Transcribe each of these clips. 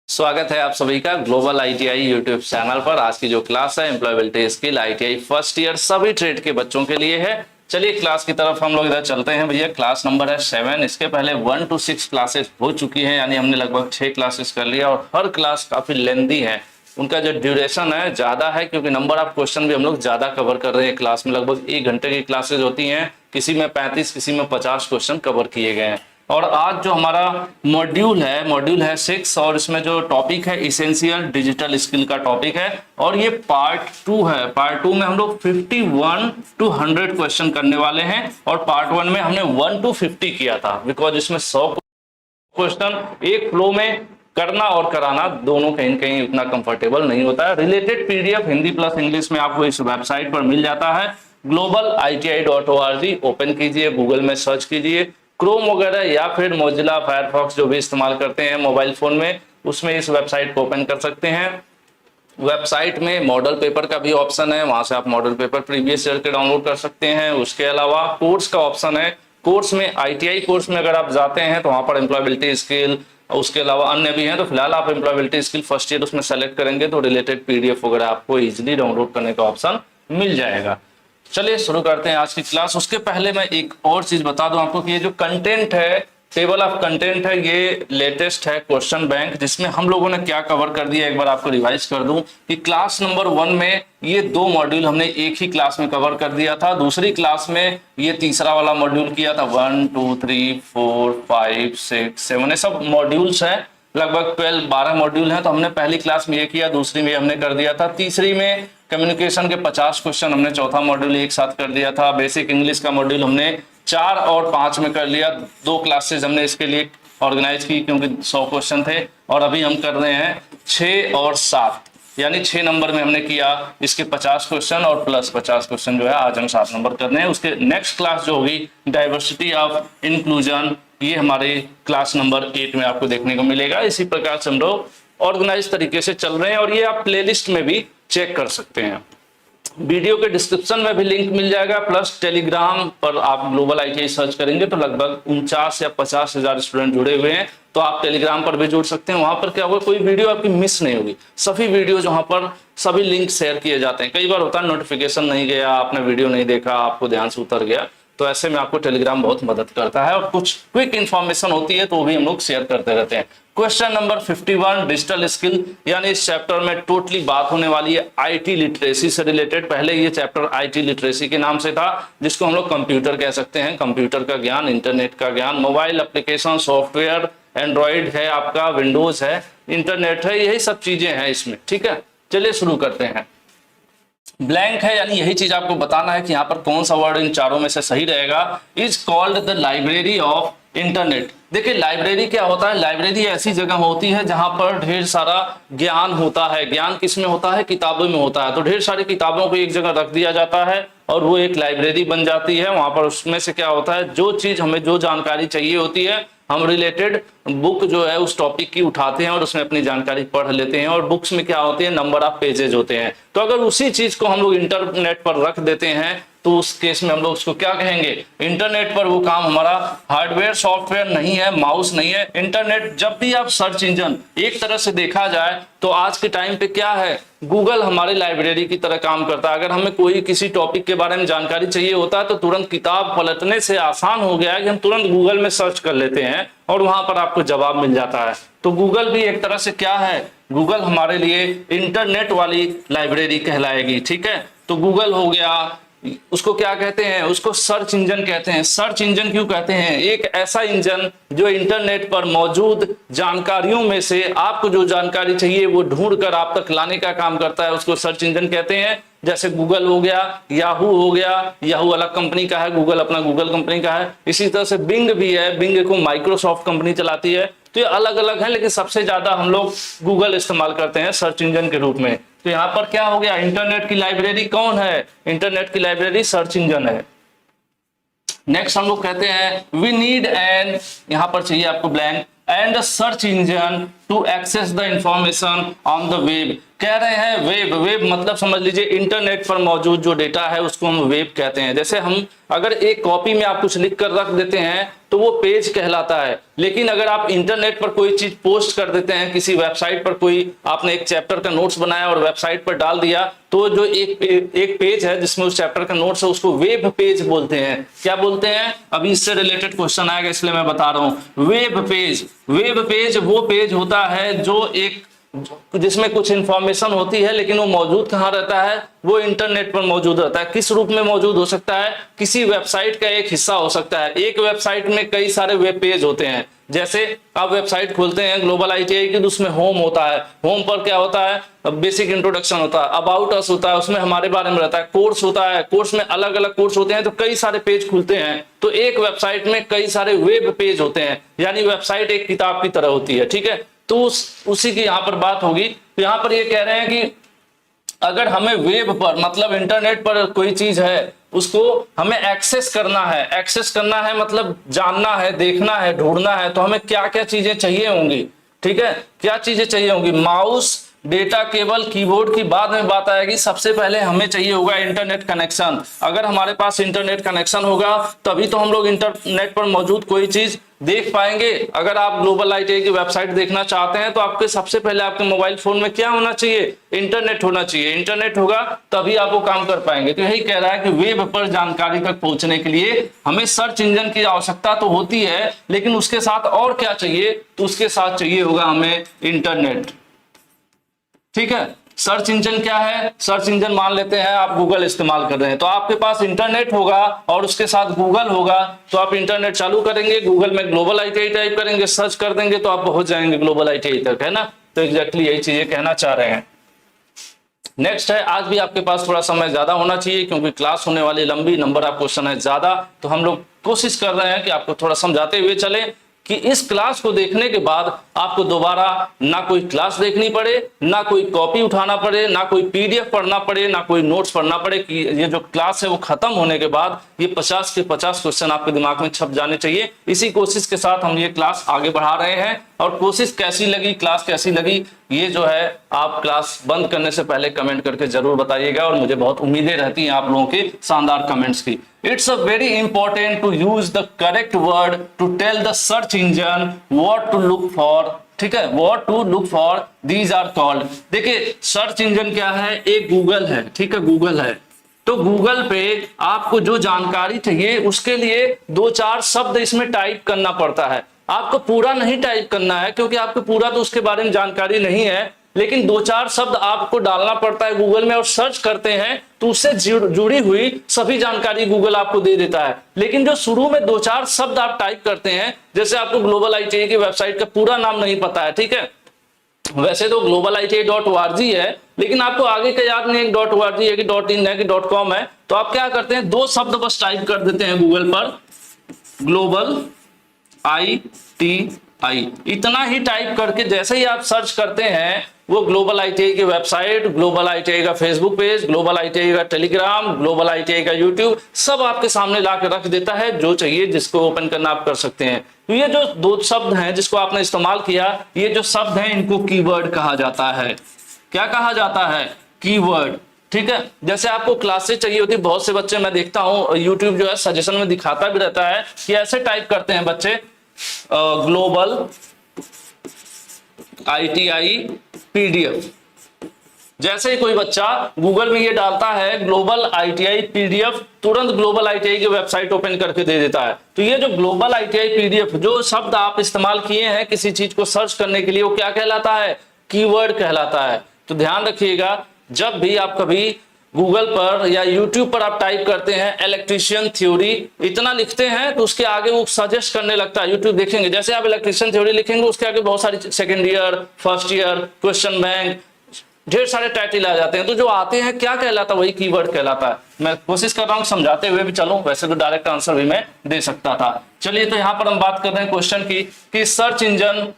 स्वागत है आप सभी का ग्लोबल आईटीआई यूट्यूब चैनल पर। आज की जो क्लास है employability skill ITI first year सभी ट्रेड के बच्चों के लिए है। चलिए क्लास की तरफ हम लोग इधर चलते हैं भैया। क्लास नंबर है 7। इसके पहले 1 to 6 क्लासेस हो चुकी हैं, यानी हमने लगभग 6 क्लासेस कर लिया और हर क्लास काफी लेंथी है। उनका जो ड्यूरेशन है ज्यादा है क्योंकि नंबर ऑफ क्वेश्चन भी हम लोग ज्यादा कवर कर रहे हैं। क्लास में लगभग 1 घंटे की क्लासेस होती हैं, किसी में 35 किसी में 50 क्वेश्चन कवर किए गए हैं। और आज जो हमारा मॉड्यूल है 6 और इसमें जो टॉपिक है इसेंशियल डिजिटल स्किल का टॉपिक है और ये पार्ट 2 है। पार्ट 2 में हम लोग 51 to 100 क्वेश्चन करने वाले हैं और पार्ट 1 में हमने 1 to 50 किया था, बिकॉज इसमें 100 क्वेश्चन एक फ्लो में करना और कराना दोनों कहीं न कहीं उतना कंफर्टेबल नहीं होता है। Related PDF Hindi plus English में आपको इस वेबसाइट पर मिल जाता है globaliti.org। ओपन कीजिए, गूगल में सर्च कीजिए, क्रोम वगैरह या फिर मोजिला फायरफॉक्स जो भी इस्तेमाल करते हैं मोबाइल फोन में, उसमें इस वेबसाइट को ओपन कर सकते हैं। वेबसाइट में मॉडल पेपर का भी ऑप्शन है, वहां से आप मॉडल पेपर प्रीवियस ईयर के डाउनलोड कर सकते हैं। उसके अलावा कोर्स का ऑप्शन है, कोर्स में आईटीआई कोर्स में अगर आप जाते हैं तो वहां पर एम्प्लॉयबिलिटी स्किल, उसके अलावा अन्य भी हैं। तो फिलहाल आप एम्प्लॉयबिलिटी स्किल फर्स्ट ईयर उसमें सेलेक्ट करेंगे तो रिलेटेड पीडीएफ वगैरह आपको इजिली डाउनलोड करने का ऑप्शन मिल जाएगा। चलिए शुरू करते हैं आज की क्लास। उसके पहले मैं एक और चीज बता दूं आपको कि ये जो कंटेंट है, टेबल ऑफ कंटेंट है, ये लेटेस्ट है क्वेश्चन बैंक, जिसमें हम लोगों ने क्या कवर कर दिया एक बार आपको रिवाइज कर दूं कि क्लास नंबर 1 में ये 2 मॉड्यूल हमने एक ही क्लास में कवर कर दिया था। दूसरी क्लास में ये तीसरा वाला मॉड्यूल किया था। 1 2 3 4 5 6 7 ये सब मॉड्यूल्स हैं, लगभग 12 मॉड्यूल हैं। तो हमने पहली क्लास में ये किया, दूसरी में हमने कर दिया था, तीसरी में कम्युनिकेशन के 50 क्वेश्चन हमने चौथा मॉड्यूल एक साथ कर दिया था। बेसिक इंग्लिश का मॉड्यूल हमने 4 और 5 में कर लिया। 2 क्लासेस हमने इसके लिए ऑर्गेनाइज की क्योंकि 100 क्वेश्चन थे और अभी हम कर रहे हैं 6 और 7, यानी 6 नंबर में हमने किया इसके 50 क्वेश्चन और प्लस 50 क्वेश्चन जो है आज हम 7 नंबर कर रहे हैं। उसके नेक्स्ट क्लास जो होगी डाइवर्सिटी ऑफ इंक्लूजन, ये हमारे क्लास नंबर 8 में आपको देखने को मिलेगा। इसी प्रकार से हम लोग ऑर्गेनाइज तरीके से चल रहे हैं और ये आप प्लेलिस्ट में भी चेक कर सकते हैं। वीडियो के डिस्क्रिप्शन में भी लिंक मिल जाएगा, प्लस टेलीग्राम पर आप ग्लोबल आईटीआई सर्च करेंगे तो लगभग 49 या 50 हजार स्टूडेंट जुड़े हुए हैं। तो आप टेलीग्राम पर भी जुड़ सकते हैं। वहां पर क्या होगा, कोई वीडियो आपकी मिस नहीं होगी। सभी वीडियो वहां पर सभी लिंक शेयर किए जाते हैं। कई बार होता है नोटिफिकेशन नहीं गया, आपने वीडियो नहीं देखा, आपको ध्यान से उतर गया, तो ऐसे में आपको टेलीग्राम बहुत मदद करता है और कुछ क्विक इंफॉर्मेशन होती है तो वो भी हम लोग शेयर करते रहते हैं। क्वेश्चन नंबर 51 डिजिटल स्किल, यानी इस चैप्टर में टोटली बात होने वाली है आईटी लिटरेसी से रिलेटेड। पहले ये चैप्टर आईटी लिटरेसी के नाम से था, जिसको हम लोग कंप्यूटर कह सकते हैं। कंप्यूटर का ज्ञान, इंटरनेट का ज्ञान, मोबाइल एप्लीकेशन, सॉफ्टवेयर, एंड्रॉइड है आपका, विंडोज है, इंटरनेट है, यही सब चीजें हैं इसमें। ठीक है, चलिए शुरू करते हैं। ब्लैंक है, यानी यही चीज आपको बताना है कि यहाँ पर कौन सा वर्ड इन चारों में से सही रहेगा। Is called the library of internet. देखिए लाइब्रेरी क्या होता है, लाइब्रेरी ऐसी जगह होती है जहां पर ढेर सारा ज्ञान होता है। ज्ञान किस में होता है, किताबों में होता है। तो ढेर सारी किताबों को एक जगह रख दिया जाता है और वो एक लाइब्रेरी बन जाती है। वहां पर उसमें से क्या होता है, जो चीज हमें जो जानकारी चाहिए होती है, हम रिलेटेड बुक जो है उस टॉपिक की उठाते हैं और उसमें अपनी जानकारी पढ़ लेते हैं। और बुक्स में क्या होते हैं, नंबर ऑफ पेजेज होते हैं। तो अगर उसी चीज को हम लोग इंटरनेट पर रख देते हैं तो उस केस में हम लोग उसको क्या कहेंगे, इंटरनेट पर वो काम हमारा हार्डवेयर सॉफ्टवेयर नहीं है, माउस नहीं है। इंटरनेट जब भी आप सर्च इंजन, एक तरह से देखा जाए तो आज के टाइम पे क्या है, गूगल हमारे लाइब्रेरी की तरह काम करता है। अगर हमें कोई किसी टॉपिक के बारे में जानकारी चाहिए होता है तो तुरंत किताब पलटने से आसान हो गया है कि हम तुरंत गूगल में सर्च कर लेते हैं और वहां पर आपको जवाब मिल जाता है। तो गूगल भी एक तरह से क्या है, गूगल हमारे लिए इंटरनेट वाली लाइब्रेरी कहलाएगी। ठीक है, तो गूगल हो गया, उसको क्या कहते हैं, उसको सर्च इंजन कहते हैं। सर्च इंजन क्यों कहते हैं, एक ऐसा इंजन जो इंटरनेट पर मौजूद जानकारियों में से आपको जो जानकारी चाहिए वो ढूंढ कर आप तक लाने का काम करता है, उसको सर्च इंजन कहते हैं। जैसे गूगल हो गया, याहू हो गया, याहू अलग कंपनी का है, गूगल अपना गूगल कंपनी का है। इसी तरह से बिंग भी है, बिंग को माइक्रोसॉफ्ट कंपनी चलाती है। तो ये अलग अलग है, लेकिन सबसे ज्यादा हम लोग गूगल इस्तेमाल करते हैं सर्च इंजन के रूप में। तो यहाँ पर क्या हो गया, इंटरनेट की लाइब्रेरी कौन है, इंटरनेट की लाइब्रेरी सर्च इंजन है। नेक्स्ट हम लोग कहते हैं वी नीड एन, यहाँ पर चाहिए आपको blank, and search engine to access the information on the web. कह रहे हैं वेब मतलब समझ लीजिए इंटरनेट पर मौजूद जो डेटा है उसको हम वेब कहते हैं। जैसे हम अगर एक कॉपी में आप कुछ लिख कर रख देते हैं तो वो पेज कहलाता है, लेकिन अगर आप इंटरनेट पर कोई चीज पोस्ट कर देते हैं, किसी वेबसाइट पर कोई आपने एक चैप्टर का नोट्स बनाया और वेबसाइट पर डाल दिया, तो जो एक पेज है जिसमें उस चैप्टर का नोट्स है उसको वेब पेज बोलते हैं। क्या बोलते हैं? अभी इससे रिलेटेड क्वेश्चन आएगा इसलिए मैं बता रहा हूं। वेब पेज वो पेज होता है जो एक जिसमें कुछ इंफॉर्मेशन होती है, लेकिन वो मौजूद कहाँ रहता है? वो इंटरनेट पर मौजूद रहता है। किस रूप में मौजूद हो सकता है? किसी वेबसाइट का एक हिस्सा हो सकता है। एक वेबसाइट में कई सारे वेब पेज होते हैं। जैसे आप वेबसाइट खोलते हैं ग्लोबल ITI की, तो उसमें होम होता है। होम पर क्या होता है? बेसिक इंट्रोडक्शन होता है, अबाउट अस होता है, उसमें हमारे बारे में रहता है, कोर्स होता है, कोर्स में अलग अलग कोर्स होते हैं, तो कई सारे पेज खुलते हैं। तो एक वेबसाइट में कई सारे वेब पेज होते हैं, यानी वेबसाइट एक किताब की तरह होती है। ठीक है, तो उसी की यहाँ पर बात होगी। तो यहाँ पर ये कह रहे हैं कि अगर हमें वेब पर मतलब इंटरनेट पर कोई चीज है उसको हमें एक्सेस करना है मतलब जानना है, देखना है, ढूंढना है, तो हमें क्या क्या चीजें चाहिए होंगी? ठीक है, क्या चीजें चाहिए होंगी? माउस, डेटा केबल, कीबोर्ड की बाद में बात आएगी। सबसे पहले हमें चाहिए होगा इंटरनेट कनेक्शन। अगर हमारे पास इंटरनेट कनेक्शन होगा तभी तो हम लोग इंटरनेट पर मौजूद कोई चीज देख पाएंगे। अगर आप ग्लोबल ITI की वेबसाइट देखना चाहते हैं तो आपके सबसे पहले आपके मोबाइल फोन में क्या होना चाहिए? इंटरनेट होना चाहिए। इंटरनेट होगा तभी आप वो काम कर पाएंगे। तो यही कह रहा है कि वेब पर जानकारी तक पहुंचने के लिए हमें सर्च इंजन की आवश्यकता तो होती है, लेकिन उसके साथ और क्या चाहिए? तो उसके साथ चाहिए होगा हमें इंटरनेट। ठीक है, सर्च इंजन क्या है? सर्च इंजन मान लेते हैं आप गूगल इस्तेमाल कर रहे हैं, तो आपके पास इंटरनेट होगा और उसके साथ गूगल होगा, तो आप इंटरनेट चालू करेंगे, गूगल में ग्लोबल ITI टाइप करेंगे, सर्च कर देंगे तो आप पहुंच जाएंगे ग्लोबल ITI तक, है ना। तो एग्जैक्टली यही चीजें कहना चाह रहे हैं। नेक्स्ट है, आज भी आपके पास थोड़ा समय ज्यादा होना चाहिए क्योंकि क्लास होने वाली लंबी, नंबर ऑफ क्वेश्चन है ज्यादा, तो हम लोग कोशिश कर रहे हैं कि आपको थोड़ा समझाते हुए चले कि इस क्लास को देखने के बाद आपको दोबारा ना कोई क्लास देखनी पड़े, ना कोई कॉपी उठाना पड़े, ना कोई PDF पढ़ना पड़े, ना कोई नोट्स पढ़ना पड़े, कि ये जो क्लास है वो खत्म होने के बाद ये 50 के 50 क्वेश्चन आपके दिमाग में छप जाने चाहिए। इसी कोशिश के साथ हम ये क्लास आगे बढ़ा रहे हैं। और कोशिश कैसी लगी, क्लास कैसी लगी, ये जो है आप क्लास बंद करने से पहले कमेंट करके जरूर बताइएगा, और मुझे बहुत उम्मीदें रहती हैं आप लोगों के शानदार कमेंट्स की। It's a very important to use the correct word to tell the search engine what to look for। ठीक है, what to look for, these are called। देखिए सर्च इंजन क्या है? एक गूगल है। ठीक है, गूगल है, तो गूगल पे आपको जो जानकारी चाहिए उसके लिए 2-4 शब्द इसमें टाइप करना पड़ता है। आपको पूरा नहीं टाइप करना है क्योंकि आपको पूरा तो उसके बारे में जानकारी नहीं है, लेकिन 2-4 शब्द आपको डालना पड़ता है गूगल में, और सर्च करते हैं तो उससे जुड़ी हुई सभी जानकारी गूगल आपको दे देता है। लेकिन जो शुरू में 2-4 शब्द आप टाइप करते हैं, जैसे आपको ग्लोबल ITI की वेबसाइट का पूरा नाम नहीं पता है, ठीक है, वैसे तो globalitai.org है, लेकिन आपको आगे का याद नहीं है .org है कि .in है कि .com है, तो आप क्या करते हैं 2 शब्द बस टाइप कर देते हैं गूगल पर, ग्लोबल ITI, इतना ही टाइप करके जैसे ही आप सर्च करते हैं वो ग्लोबल ITI की वेबसाइट, ग्लोबल ITI का फेसबुक पेज, ग्लोबल ITI का टेलीग्राम, ग्लोबल ITI का यूट्यूब सब आपके सामने ला के रख देता है। जो चाहिए जिसको ओपन करना आप कर सकते हैं। तो ये जो 2 शब्द हैं जिसको आपने इस्तेमाल किया, ये जो शब्द हैं इनको कीवर्ड कहा जाता है। क्या कहा जाता है? कीवर्ड। ठीक है, जैसे आपको क्लासेस चाहिए होती है, बहुत से बच्चे मैं देखता हूँ यूट्यूब जो है सजेशन में दिखाता भी रहता है कि ऐसे टाइप करते हैं बच्चे, ग्लोबल ITI PDF। जैसे ही कोई बच्चा गूगल में ये डालता है ग्लोबल ITI PDF, तुरंत ग्लोबल ITI की वेबसाइट ओपन करके दे देता है। तो ये जो ग्लोबल ITI PDF जो शब्द आप इस्तेमाल किए हैं किसी चीज को सर्च करने के लिए, वो क्या कहलाता है? कीवर्ड कहलाता है। तो ध्यान रखिएगा, जब भी आप कभी गूगल पर या यूट्यूब पर आप टाइप करते हैं इलेक्ट्रीशियन थ्योरी, इतना लिखते हैं तो उसके आगे वो सजेस्ट करने लगता है। यूट्यूब देखेंगे, जैसे आप इलेक्ट्रीशियन थ्योरी लिखेंगे उसके आगे बहुत सारी second year, first year, question bank, ढेर सारे टाइटल आ जाते हैं। तो जो आते हैं क्या कहलाता है? वही कीवर्ड कहलाता है। मैं कोशिश कर रहा हूँ समझाते हुए भी चलूं, वैसे तो डायरेक्ट आंसर भी मैं दे सकता था। चलिए, तो यहाँ पर हम बात कर रहे हैं क्वेश्चन की कि search engine,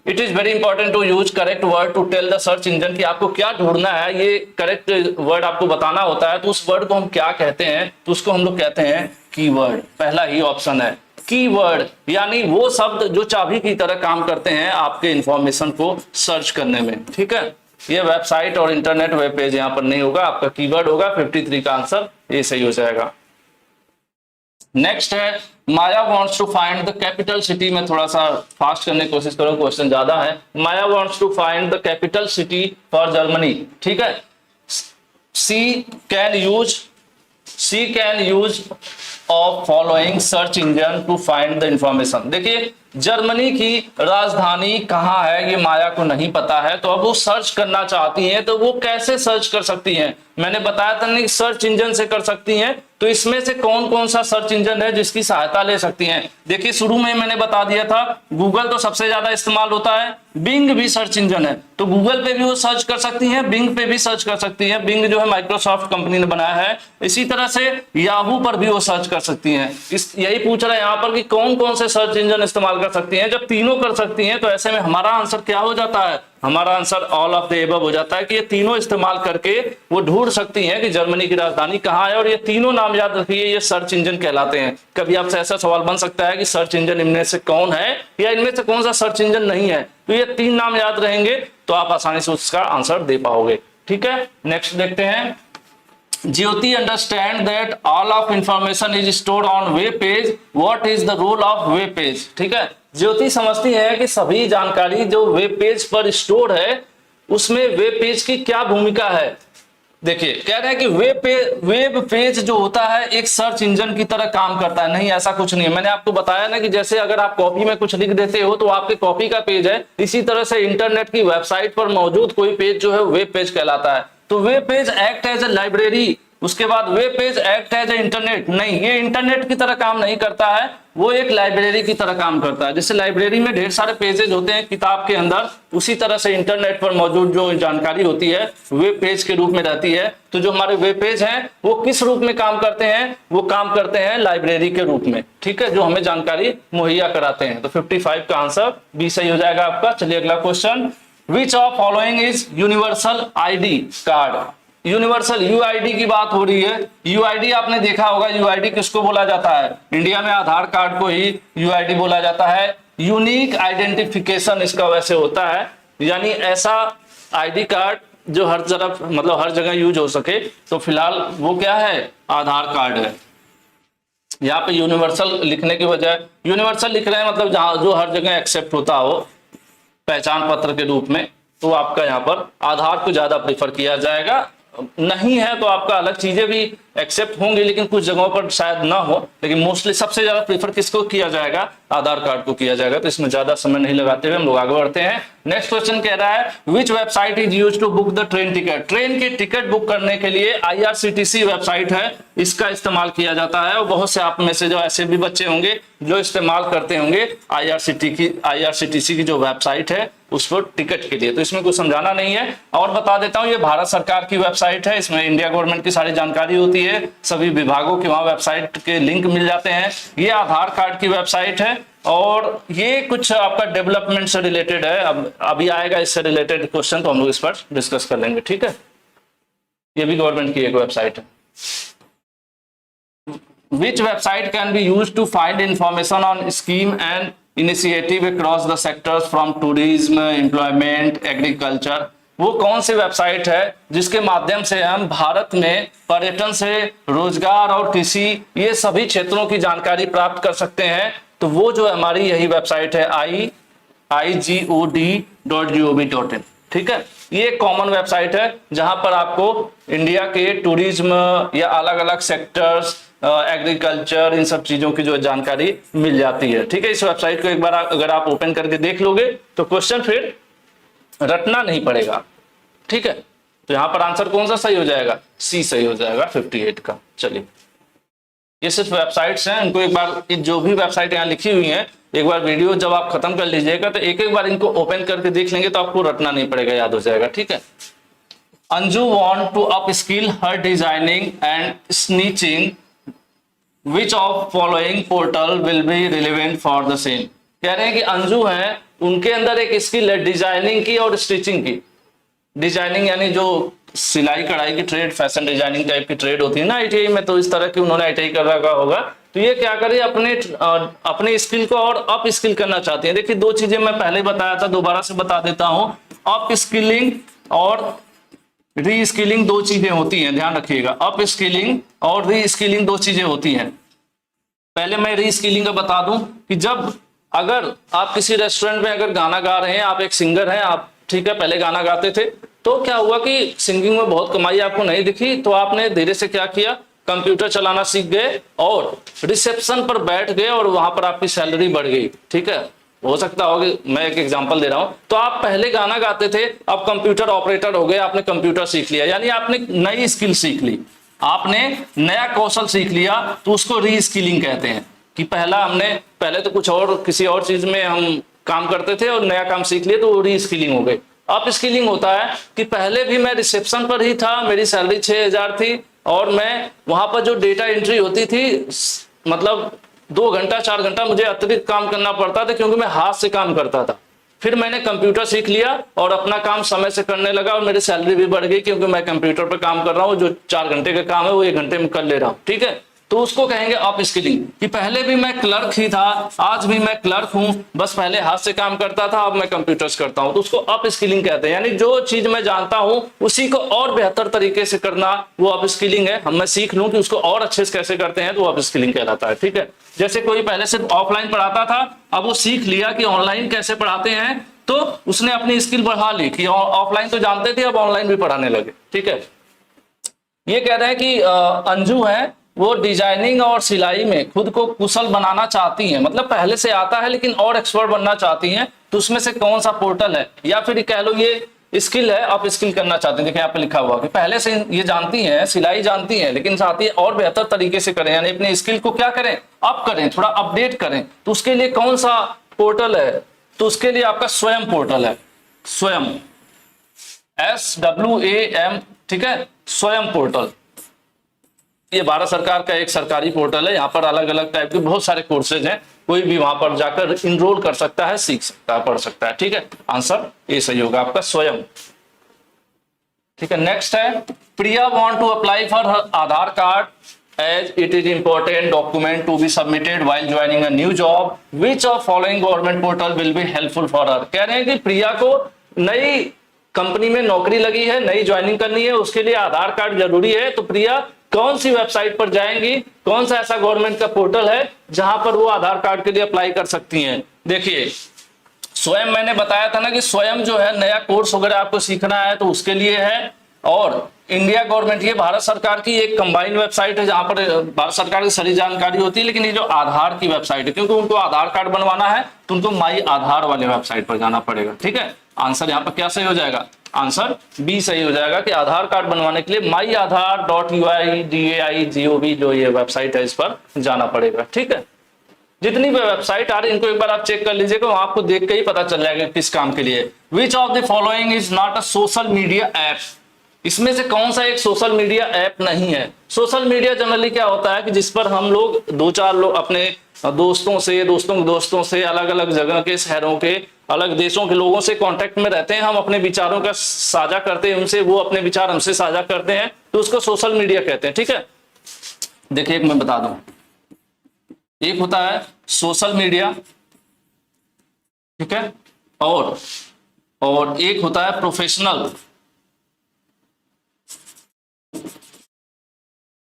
it is very important to use correct word to tell the search engine, कि आपको क्या ढूंढना है, ये करेक्ट वर्ड आपको बताना होता है। तो उस वर्ड को हम क्या कहते हैं? तो उसको हम लोग कहते हैं कीवर्ड। पहला ही ऑप्शन है कीवर्ड, यानी वो शब्द जो चाबी की तरह काम करते हैं आपके इंफॉर्मेशन को सर्च करने में। ठीक है, ये वेबसाइट और इंटरनेट वेब पेज यहां पर नहीं होगा, आपका कीवर्ड होगा। 53 का आंसर ये सही हो जाएगा। नेक्स्ट है Maya wants to find the capital city. में थोड़ा सा फास्ट करने की कोशिश करूं, क्वेश्चन ज्यादा है। Maya wants to find the capital city for Germany. ठीक है, she can use of following search engine to find the information. देखिए, जर्मनी की राजधानी कहाँ है ये माया को नहीं पता है, तो अब वो सर्च करना चाहती हैं, तो वो कैसे सर्च कर सकती हैं? मैंने बताया था नहीं, सर्च इंजन से कर सकती हैं। तो इसमें से कौन कौन सा सर्च इंजन है जिसकी सहायता ले सकती हैं? देखिए, शुरू में मैंने बता दिया था, गूगल तो सबसे ज्यादा इस्तेमाल होता है, बिंग भी सर्च इंजन है, तो गूगल पे भी वो सर्च कर सकती हैं, बिंग पे भी सर्च कर सकती हैं। बिंग जो है माइक्रोसॉफ्ट कंपनी ने बनाया है। इसी तरह से याहू पर भी वो सर्च कर सकती हैं। यही पूछ रहा है यहाँ पर कि कौन कौन से सर्च इंजन इस्तेमाल कर सकती हैं। जब तीनों कर सकती हैं तो ऐसे में हमारा आंसर क्या हो जाता है? हमारा answer all of the above हो जाता है कि ये तीनों इस्तेमाल करके वो ढूंढ सकती हैं कि जर्मनी की राजधानी कहाँ है। और ये तीनों नाम याद रखिए, ये सर्च इंजन कहलाते हैं। कभी आपसे ऐसा सवाल बन सकता है कि सर्च इंजन इनमें से कौन है या इनमें से कौन सा सर्च इंजन नहीं है, तो ये 3 नाम याद रहेंगे तो आप आसानी से उसका आंसर दे पाओगे। ठीक है, नेक्स्ट देखते हैं। Jyoti understand that all of information is stored on web page, what is the role of web page. ठीक है, ज्योति समझती है कि सभी जानकारी जो वेब पेज पर स्टोर है उसमें वेब पेज की क्या भूमिका है। देखिए, कह रहे हैं कि वेब पेज जो होता है एक सर्च इंजन की तरह काम करता है। नहीं, ऐसा कुछ नहीं है। मैंने आपको बताया ना कि जैसे अगर आप कॉपी में कुछ लिख देते हो तो आपके कॉपी का पेज है, इसी तरह से इंटरनेट की वेबसाइट पर मौजूद कोई पेज जो है वेब पेज कहलाता है। तो web page act as a library, उसके बाद web page act as a internet. नहीं, ये इंटरनेट की तरह काम नहीं करता है, वो एक लाइब्रेरी की तरह काम करता है। जैसे लाइब्रेरी में ढेर सारे पेजेस होते हैं किताब के अंदर, उसी तरह से इंटरनेट पर मौजूद जो जानकारी होती है वेब पेज के रूप में रहती है। तो जो हमारे वेब पेज हैं वो किस रूप में काम करते हैं? वो काम करते हैं लाइब्रेरी के रूप में। ठीक है, जो हमें जानकारी मुहैया कराते हैं। तो 55 का आंसर बी सही हो जाएगा आपका। चलिए अगला question. Which of following is universal ID card. Universal UID की बात हो रही है। यूआईडी आपने देखा होगा, यूआईडी किसको बोला जाता है? इंडिया में आधार कार्ड को ही यूआईडी बोला जाता है। यूनिक आइडेंटिफिकेशन इसका वैसे होता है, यानी ऐसा आईडी कार्ड जो हर तरफ मतलब हर जगह यूज हो सके। तो फिलहाल वो क्या है? आधार कार्ड है। यहाँ पे यूनिवर्सल लिखने की बजाय यूनिवर्सल लिख रहे हैं, मतलब जहां जो हर जगह एक्सेप्ट होता हो पहचान पत्र के रूप में, तो आपका यहाँ पर आधार को ज्यादा प्रेफर किया जाएगा। नहीं है तो आपका अलग चीजें भी एक्सेप्ट होंगी, लेकिन कुछ जगहों पर शायद ना हो, लेकिन मोस्टली सबसे ज्यादा प्रेफर किसको किया जाएगा? आधार कार्ड को किया जाएगा। तो इसमें ज्यादा समय नहीं लगाते हुए हम लोग आगे बढ़ते हैं। नेक्स्ट क्वेश्चन कह रहा है which website is used to book the train ticket. Train की टिकट बुक करने के लिए IRCTC वेबसाइट है, इसका इस्तेमाल किया जाता है। और बहुत से आप में से जो ऐसे भी बच्चे होंगे जो इस्तेमाल करते होंगे IRCTC की जो वेबसाइट है उस पर टिकट के लिए। तो इसमें कुछ समझाना नहीं है। और बता देता हूं, ये भारत सरकार की वेबसाइट है, इसमें इंडिया गवर्नमेंट की सारी जानकारी होती है, सभी विभागों के वहां वेबसाइट के लिंक मिल जाते हैं। ये आधार कार्ड की वेबसाइट है और ये कुछ आपका डेवलपमेंट से रिलेटेड है। अब अभी आएगा इससे रिलेटेड क्वेश्चन, तो हम लोग इस पर डिस्कस कर लेंगे। ठीक है, ये भी गवर्नमेंट की एक वेबसाइट है। Which website can be used to find information on scheme and initiative across the sectors from tourism, employment, agriculture? वो कौन सी वेबसाइट है जिसके माध्यम से हम भारत में पर्यटन से रोजगार और कृषि ये सभी क्षेत्रों की जानकारी प्राप्त कर सकते हैं? तो वो जो हमारी यही वेबसाइट है igod.gov.in। ठीक है, ये एक कॉमन वेबसाइट है जहां पर आपको इंडिया के टूरिज्म या अलग अलग सेक्टर्स, एग्रीकल्चर, इन सब चीजों की जो जानकारी मिल जाती है। ठीक है, इस वेबसाइट को एक बार अगर आप ओपन करके देख लोगे तो क्वेश्चन फिर रटना नहीं पड़ेगा। ठीक है, तो यहां पर आंसर कौन सा सही हो जाएगा? सी सही हो जाएगा 58 का। चलिए, ये सिर्फ वेबसाइट्स हैं, इनको एक बार जो भी वेबसाइट यहाँ लिखी हुई है एक बार वीडियो जब आप खत्म कर लीजिएगा तो एक एक बार इनको ओपन करके देख लेंगे तो आपको रटना नहीं पड़ेगा, याद हो जाएगा। ठीक है, Anju want to up skill her designing and stitching, which of following portal will be relevant for the same. कह रहे हैं कि अंजू हैं, उनके अंदर एक स्किल है डिजाइनिंग की और स्टिचिंग की। डिजाइनिंग यानी जो सिलाई कढ़ाई की ट्रेड, फैशन डिजाइनिंग टाइप की ट्रेड होती है ना ITI में, तो इस तरह की उन्होंने ITI कर रखा होगा तो ये क्या करे, अपने स्किल को और अप स्किल करना चाहते हैं। देखिए 2 चीजें मैं पहले बताया था, दोबारा से बता देता हूं। अप स्किलिंग और री स्किलिंग 2 चीजें होती हैं, ध्यान रखिएगा। अप स्किलिंग और री स्किलिंग 2 चीजें होती हैं। पहले मैं री स्किलिंग का बता दूं कि जब अगर आप किसी रेस्टोरेंट में अगर गाना गा रहे हैं, आप एक सिंगर हैं, आप ठीक है पहले गाना गाते थे, तो क्या हुआ कि सिंगिंग में बहुत कमाई आपको नहीं दिखी, तो आपने धीरे से क्या किया, कंप्यूटर चलाना सीख गए और रिसेप्शन पर बैठ गए और वहां पर आपकी सैलरी बढ़ गई। ठीक है, हो सकता होगा, मैं एक एग्जांपल दे रहा हूं। तो आप पहले गाना गाते थे, अब कंप्यूटर ऑपरेटर हो गए, आपने कंप्यूटर सीख लिया, यानी आपने नई स्किल सीख ली, आपने नया कौशल सीख लिया, तो उसको री स्किलिंग कहते हैं। कि पहले तो कुछ और किसी और चीज में हम काम करते थे और नया काम सीख लिए, तो री स्किलिंग हो गई। अप स्किलिंग होता है कि पहले भी मैं रिसेप्शन पर ही था, मेरी सैलरी 6000 थी और मैं वहां पर जो डेटा एंट्री होती थी, मतलब 2 घंटा 4 घंटा मुझे अतिरिक्त काम करना पड़ता था, क्योंकि मैं हाथ से काम करता था। फिर मैंने कंप्यूटर सीख लिया और अपना काम समय से करने लगा और मेरी सैलरी भी बढ़ गई, क्योंकि मैं कंप्यूटर पर काम कर रहा हूँ, जो 4 घंटे का काम है वो 1 घंटे में कर ले रहा हूँ। ठीक है, तो उसको कहेंगे अप स्किलिंग। कि पहले भी मैं क्लर्क ही था, आज भी मैं क्लर्क हूं, बस पहले हाथ से काम करता था, अब मैं कंप्यूटर्स करता हूं, तो उसको अप स्किलिंग कहते हैं। यानी जो चीज मैं जानता हूं उसी को और बेहतर तरीके से करना, वो अप स्किलिंग है। हम मैं सीख लूं कि उसको और अच्छे से कैसे करते हैं, तो अप स्किलिंग कहलाता है। ठीक है, जैसे कोई पहले सिर्फ ऑफलाइन पढ़ाता था, अब वो सीख लिया कि ऑनलाइन कैसे पढ़ाते हैं, तो उसने अपनी स्किल बढ़ा ली कि ऑफलाइन तो जानते थे, अब ऑनलाइन भी पढ़ाने लगे। ठीक है, ये कह रहे हैं कि अंजू है, वो डिजाइनिंग और सिलाई में खुद को कुशल बनाना चाहती हैं, मतलब पहले से आता है लेकिन और एक्सपर्ट बनना चाहती हैं, तो उसमें से कौन सा पोर्टल है, या फिर कह लो ये स्किल है, अप स्किल करना चाहते हैं। देखिए यहाँ पे लिखा हुआ कि पहले से ये जानती हैं, सिलाई जानती हैं, लेकिन चाहती है और बेहतर तरीके से करें, यानी अपने स्किल को क्या करें, अप करें, थोड़ा अपडेट करें। तो उसके लिए कौन सा पोर्टल है, तो उसके लिए आपका स्वयं पोर्टल है, स्वयं, SWAM। ठीक है, स्वयं पोर्टल, ये भारत सरकार का एक सरकारी पोर्टल है। यहाँ पर अलग अलग टाइप के बहुत सारे कोर्सेज हैं, कोई भी वहां पर जाकर इनरोल कर सकता है, सीख सकता है, पढ़ सकता है। ठीक है, आंसर ये सही होगा आपका, स्वयं। ठीक है, नेक्स्ट है, Priya want to apply for her Aadhaar card as it is important document to be submitted while joining a new job, which of following government portal will be helpful for her. कह रहे हैं कि प्रिया को नई कंपनी में नौकरी लगी है, नई ज्वाइनिंग करनी है, उसके लिए आधार कार्ड जरूरी है, तो प्रिया कौन सी वेबसाइट पर जाएंगी, कौन सा ऐसा गवर्नमेंट का पोर्टल है जहां पर वो आधार कार्ड के लिए अप्लाई कर सकती हैं। देखिए स्वयं मैंने बताया था ना कि स्वयं जो है नया कोर्स वगैरह आपको सीखना है तो उसके लिए है, और इंडिया गवर्नमेंट, ये भारत सरकार की एक कंबाइंड वेबसाइट है जहां पर भारत सरकार की सारी जानकारी होती है, लेकिन ये जो आधार की वेबसाइट है, क्योंकि उनको आधार कार्ड बनवाना है तो उनको माई आधार वाले वेबसाइट पर जाना पड़ेगा। ठीक है, आंसर यहाँ पर क्या सही हो जाएगा, आंसर बी सही हो जाएगा कि आधार कार्ड बनवाने के लिए myiaadhar.ui.gov जो ये वेबसाइट है, इस पर जाना पड़ेगा। ठीक है, जितनी भी वेबसाइट आ रही है इनको एक बार आप चेक कर लीजिएगा, वहां आपको देख के ही पता चल जाएगा किस काम के लिए। विच of the following is not a social media app, इसमें से कौन सा एक सोशल मीडिया ऐप नहीं है। सोशल मीडिया जनरली क्या होता है कि जिस पर हम लोग 2-4 लोग अपने दोस्तों के दोस्तों से अलग अलग जगह के, शहरों के, अलग देशों के लोगों से कांटेक्ट में रहते हैं, हम अपने विचारों का साझा करते हैं उनसे, वो अपने विचार हमसे साझा करते हैं, तो उसको सोशल मीडिया कहते हैं। ठीक है, देखिए एक मैं बता दूं, एक होता है सोशल मीडिया, ठीक है, और एक होता है प्रोफेशनल।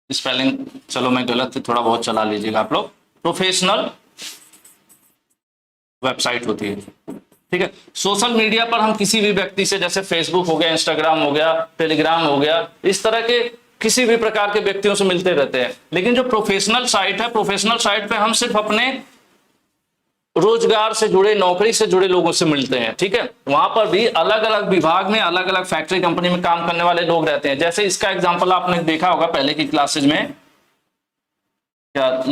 स्पेलिंग चलो मैं गलत थी, थोड़ा बहुत चला लीजिएगा आप लोग। प्रोफेशनल वेबसाइट होती है। ठीक है, सोशल मीडिया पर हम किसी भी व्यक्ति से, जैसे फेसबुक हो गया, इंस्टाग्राम हो गया, टेलीग्राम हो गया, इस तरह के किसी भी प्रकार के व्यक्तियों से मिलते रहते हैं। लेकिन जो प्रोफेशनल साइट है, प्रोफेशनल साइट पे हम सिर्फ अपने रोजगार से जुड़े, नौकरी से जुड़े लोगों से मिलते हैं। ठीक है, वहां पर भी अलग अलग विभाग में, अलग अलग फैक्ट्री कंपनी में काम करने वाले लोग रहते हैं। जैसे इसका एग्जांपल आपने देखा होगा पहले की क्लासेज में, क्या,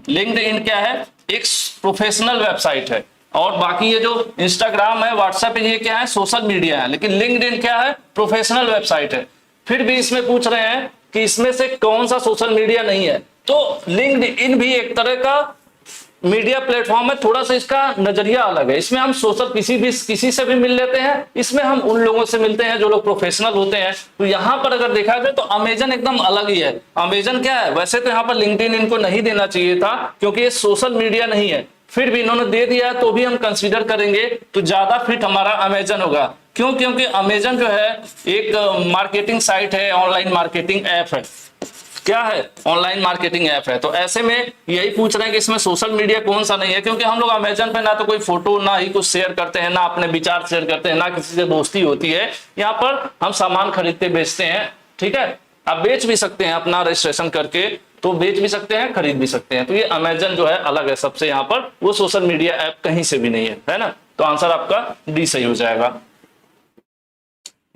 लिंक्डइन क्या है, एक प्रोफेशनल वेबसाइट है, और बाकी ये जो इंस्टाग्राम है, व्हाट्सएप है, ये क्या है, सोशल मीडिया है। लेकिन लिंक्डइन क्या है, प्रोफेशनल वेबसाइट है। फिर भी इसमें पूछ रहे हैं कि इसमें से कौन सा सोशल मीडिया नहीं है, तो लिंक्डइन भी एक तरह का मीडिया प्लेटफॉर्म में थोड़ा सा इसका नजरिया अलग है। इसमें हम सोशल किसी से भी मिल लेते हैं, इसमें हम उन लोगों से मिलते हैं जो लोग प्रोफेशनल होते हैं। तो यहाँ पर अगर देखा जाए तो अमेजन एकदम अलग ही है। अमेजन क्या है, वैसे तो यहाँ पर लिंक्डइन इनको नहीं देना चाहिए था क्योंकि ये सोशल मीडिया नहीं है, फिर भी इन्होंने दे दिया तो भी हम कंसीडर करेंगे तो ज्यादा फिट हमारा अमेजन होगा। क्यों? क्योंकि अमेजन जो है एक मार्केटिंग साइट है, ऑनलाइन मार्केटिंग ऐप है। क्या है? ऑनलाइन मार्केटिंग ऐप है। तो ऐसे में यही पूछ रहे हैं कि इसमें सोशल मीडिया कौन सा नहीं है, क्योंकि हम लोग अमेजन पे ना तो कोई फोटो ना ही कुछ शेयर करते हैं, ना अपने विचार शेयर करते हैं, ना किसी से दोस्ती होती है। यहाँ पर हम सामान खरीदते बेचते हैं, ठीक है। आप बेच भी सकते हैं अपना रजिस्ट्रेशन करके, तो बेच भी सकते हैं, खरीद भी सकते हैं। तो ये अमेजन जो है अलग है सबसे, यहाँ पर वो सोशल मीडिया ऐप कहीं से भी नहीं है ना। तो आंसर आपका डी सही हो जाएगा।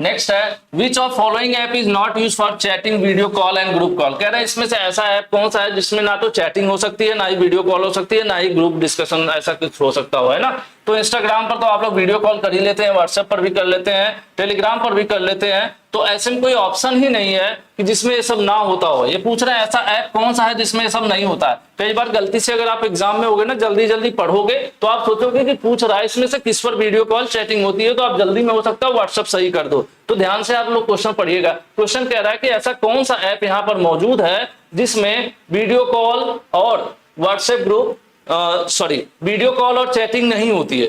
नेक्स्ट है विच of following app is not use for chatting, video call and group call. कह रहे हैं इसमें से ऐसा ऐप कौन सा है जिसमें ना तो चैटिंग हो सकती है, ना ही वीडियो कॉल हो सकती है, ना ही ग्रुप डिस्कशन ऐसा कुछ हो सकता हो, है ना। तो इंस्टाग्राम पर तो आप लोग वीडियो कॉल कर ही लेते हैं, व्हाट्सएप पर भी कर लेते हैं, टेलीग्राम पर भी कर लेते हैं। तो ऐसे में कोई ऑप्शन ही नहीं है कि जिसमें ये सब ना होता हो। ये पूछ रहे हैं ऐसा ऐप कौन सा है जिसमें ये सब नहीं होता है। कई बार गलती से अगर आप एग्जाम में होगे ना, जल्दी जल्दी पढ़ोगे तो आप सोचोगे कि पूछ रहा है इसमें से किस पर वीडियो कॉल चैटिंग होती है, तो आप जल्दी में हो सकता है व्हाट्सएप सही कर दो। तो ध्यान से आप लोग क्वेश्चन पढ़िएगा। क्वेश्चन कह रहा है कि ऐसा कौन सा ऐप यहाँ पर मौजूद है जिसमें वीडियो कॉल और व्हाट्सएप ग्रुप वीडियो कॉल और चैटिंग नहीं होती है।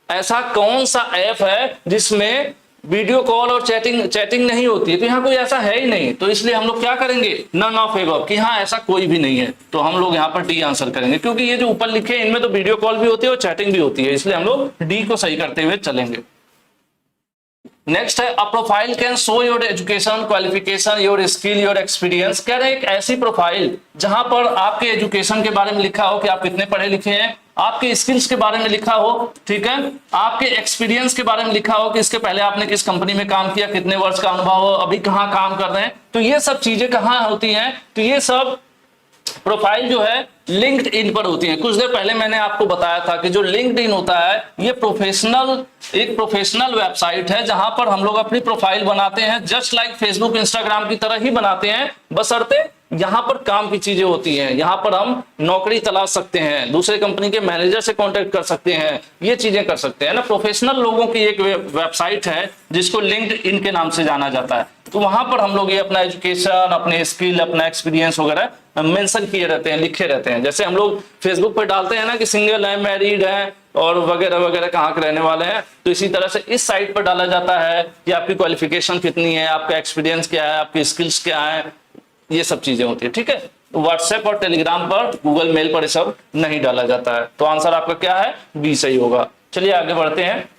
ऐसा कौन सा ऐप है जिसमें वीडियो कॉल और चैटिंग नहीं होती है? तो यहाँ कोई ऐसा है ही नहीं। तो इसलिए हम लोग क्या करेंगे, नन ऑफ एबव, कि हाँ ऐसा कोई भी नहीं है। तो हम लोग यहाँ पर डी आंसर करेंगे, क्योंकि ये जो ऊपर लिखे हैं इनमें तो वीडियो कॉल भी होती है और चैटिंग भी होती है, इसलिए हम लोग डी को सही करते हुए चलेंगे। नेक्स्ट है a profile can show your education, qualification, your skill, your experience. कह रहे हैं एक ऐसी प्रोफाइल जहां पर आपके एजुकेशन के बारे में लिखा हो कि आप कितने पढ़े लिखे हैं, आपके स्किल्स के बारे में लिखा हो, ठीक है, आपके एक्सपीरियंस के बारे में लिखा हो कि इसके पहले आपने किस कंपनी में काम किया, कितने वर्ष का अनुभव हो, अभी कहाँ काम कर रहे हैं। तो ये सब चीजें कहाँ होती हैं? तो ये सब प्रोफाइल जो है लिंक्ड इन पर होती है। कुछ देर पहले मैंने आपको बताया था कि जो लिंक्ड इन होता है ये एक प्रोफेशनल वेबसाइट है जहां पर हम लोग अपनी प्रोफाइल बनाते हैं, जस्ट लाइक फेसबुक इंस्टाग्राम की तरह ही बनाते हैं, बशर्ते यहाँ पर काम की चीजें होती हैं। यहाँ पर हम नौकरी तलाश सकते हैं, दूसरे कंपनी के मैनेजर से कांटेक्ट कर सकते हैं, ये चीजें कर सकते हैं ना। प्रोफेशनल लोगों की एक वेबसाइट है जिसको लिंक्ड इन के नाम से जाना जाता है। तो वहां पर हम लोग ये अपना एजुकेशन, अपने स्किल, अपना एक्सपीरियंस वगैरह मेंशन किए रहते हैं, लिखे रहते हैं। जैसे हम लोग फेसबुक पर डालते हैं ना कि सिंगल है, मैरिड है और वगैरह वगैरह, कहाँ के रहने वाले हैं। तो इसी तरह से इस साइट पर डाला जाता है कि आपकी क्वालिफिकेशन कितनी है, आपका एक्सपीरियंस क्या है, आपकी स्किल्स क्या है, ये सब चीजें होती है, ठीक है। व्हाट्सएप और टेलीग्राम पर, गूगल मेल पर ये सब नहीं डाला जाता है। तो आंसर आपका क्या है? बी सही होगा। चलिए आगे बढ़ते हैं।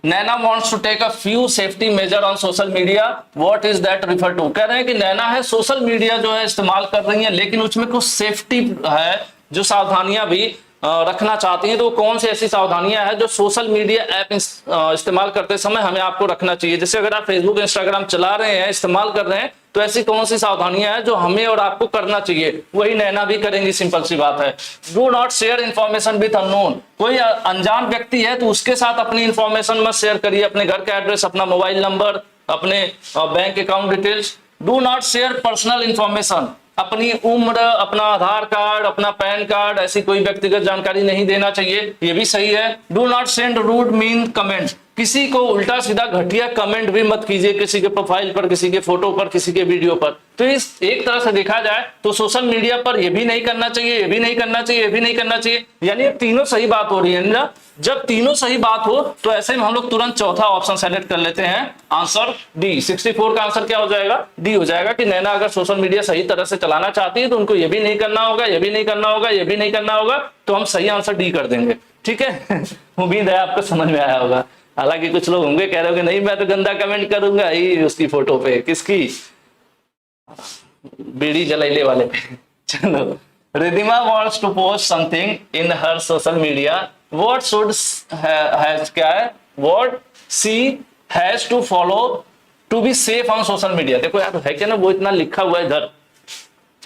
नैना wants to take a few safety measure on social media. What is that refer to? कह रहे हैं कि नैना है सोशल मीडिया जो है इस्तेमाल कर रही है, लेकिन उसमें कुछ सेफ्टी है जो सावधानियां भी रखना चाहती हैं। तो कौन सी ऐसी सावधानियां हैं जो सोशल मीडिया ऐप इस्तेमाल करते समय हमें आपको रखना चाहिए? जैसे अगर आप फेसबुक इंस्टाग्राम चला रहे हैं, इस्तेमाल कर रहे हैं, तो ऐसी कौन सी सावधानियां हैं जो हमें और आपको करना चाहिए? वही नैना भी करेंगी, सिंपल सी बात है। Do not share information with unknown. कोई अनजान व्यक्ति है तो उसके साथ अपनी इंफॉर्मेशन मत शेयर करिए, अपने घर का एड्रेस, अपना मोबाइल नंबर, अपने bank account details. Do not share personal information, अपनी उम्र, अपना आधार कार्ड, अपना पैन कार्ड, ऐसी कोई व्यक्तिगत जानकारी नहीं देना चाहिए, ये भी सही है। Do not send rude mean comments, किसी को उल्टा सीधा घटिया कमेंट भी मत कीजिए, किसी के प्रोफाइल पर, किसी के फोटो पर, किसी के वीडियो पर। तो इस एक तरह से देखा जाए तो सोशल मीडिया पर ये भी नहीं करना चाहिए, ये भी नहीं करना चाहिए, ये भी नहीं करना चाहिए, यानी तीनों सही बात हो रही है ना। जब तीनों सही बात हो तो ऐसे में हम लोग तुरंत चौथा ऑप्शन सेलेक्ट कर लेते हैं, आंसर डी। 64 का आंसर क्या हो जाएगा? डी हो जाएगा कि नैना अगर सोशल मीडिया सही तरह से चलाना चाहती है तो उनको ये भी नहीं करना होगा, ये भी नहीं करना होगा, ये भी नहीं करना होगा। तो हम सही आंसर डी कर देंगे, ठीक है। उम्मीद है आपको समझ में आया होगा। हालांकि कुछ लोग होंगे कह रहे होंगे नहीं मैं तो गंदा कमेंट करूंगा ही उसकी फोटो पे, किसकी? बीड़ी जलाइले वाले पे। चलो, Ridhima wants to post something in her social media. What should has क्या है? What she has to follow to be safe on social media? देखो यार है क्या ना, वो इतना लिखा हुआ है इधर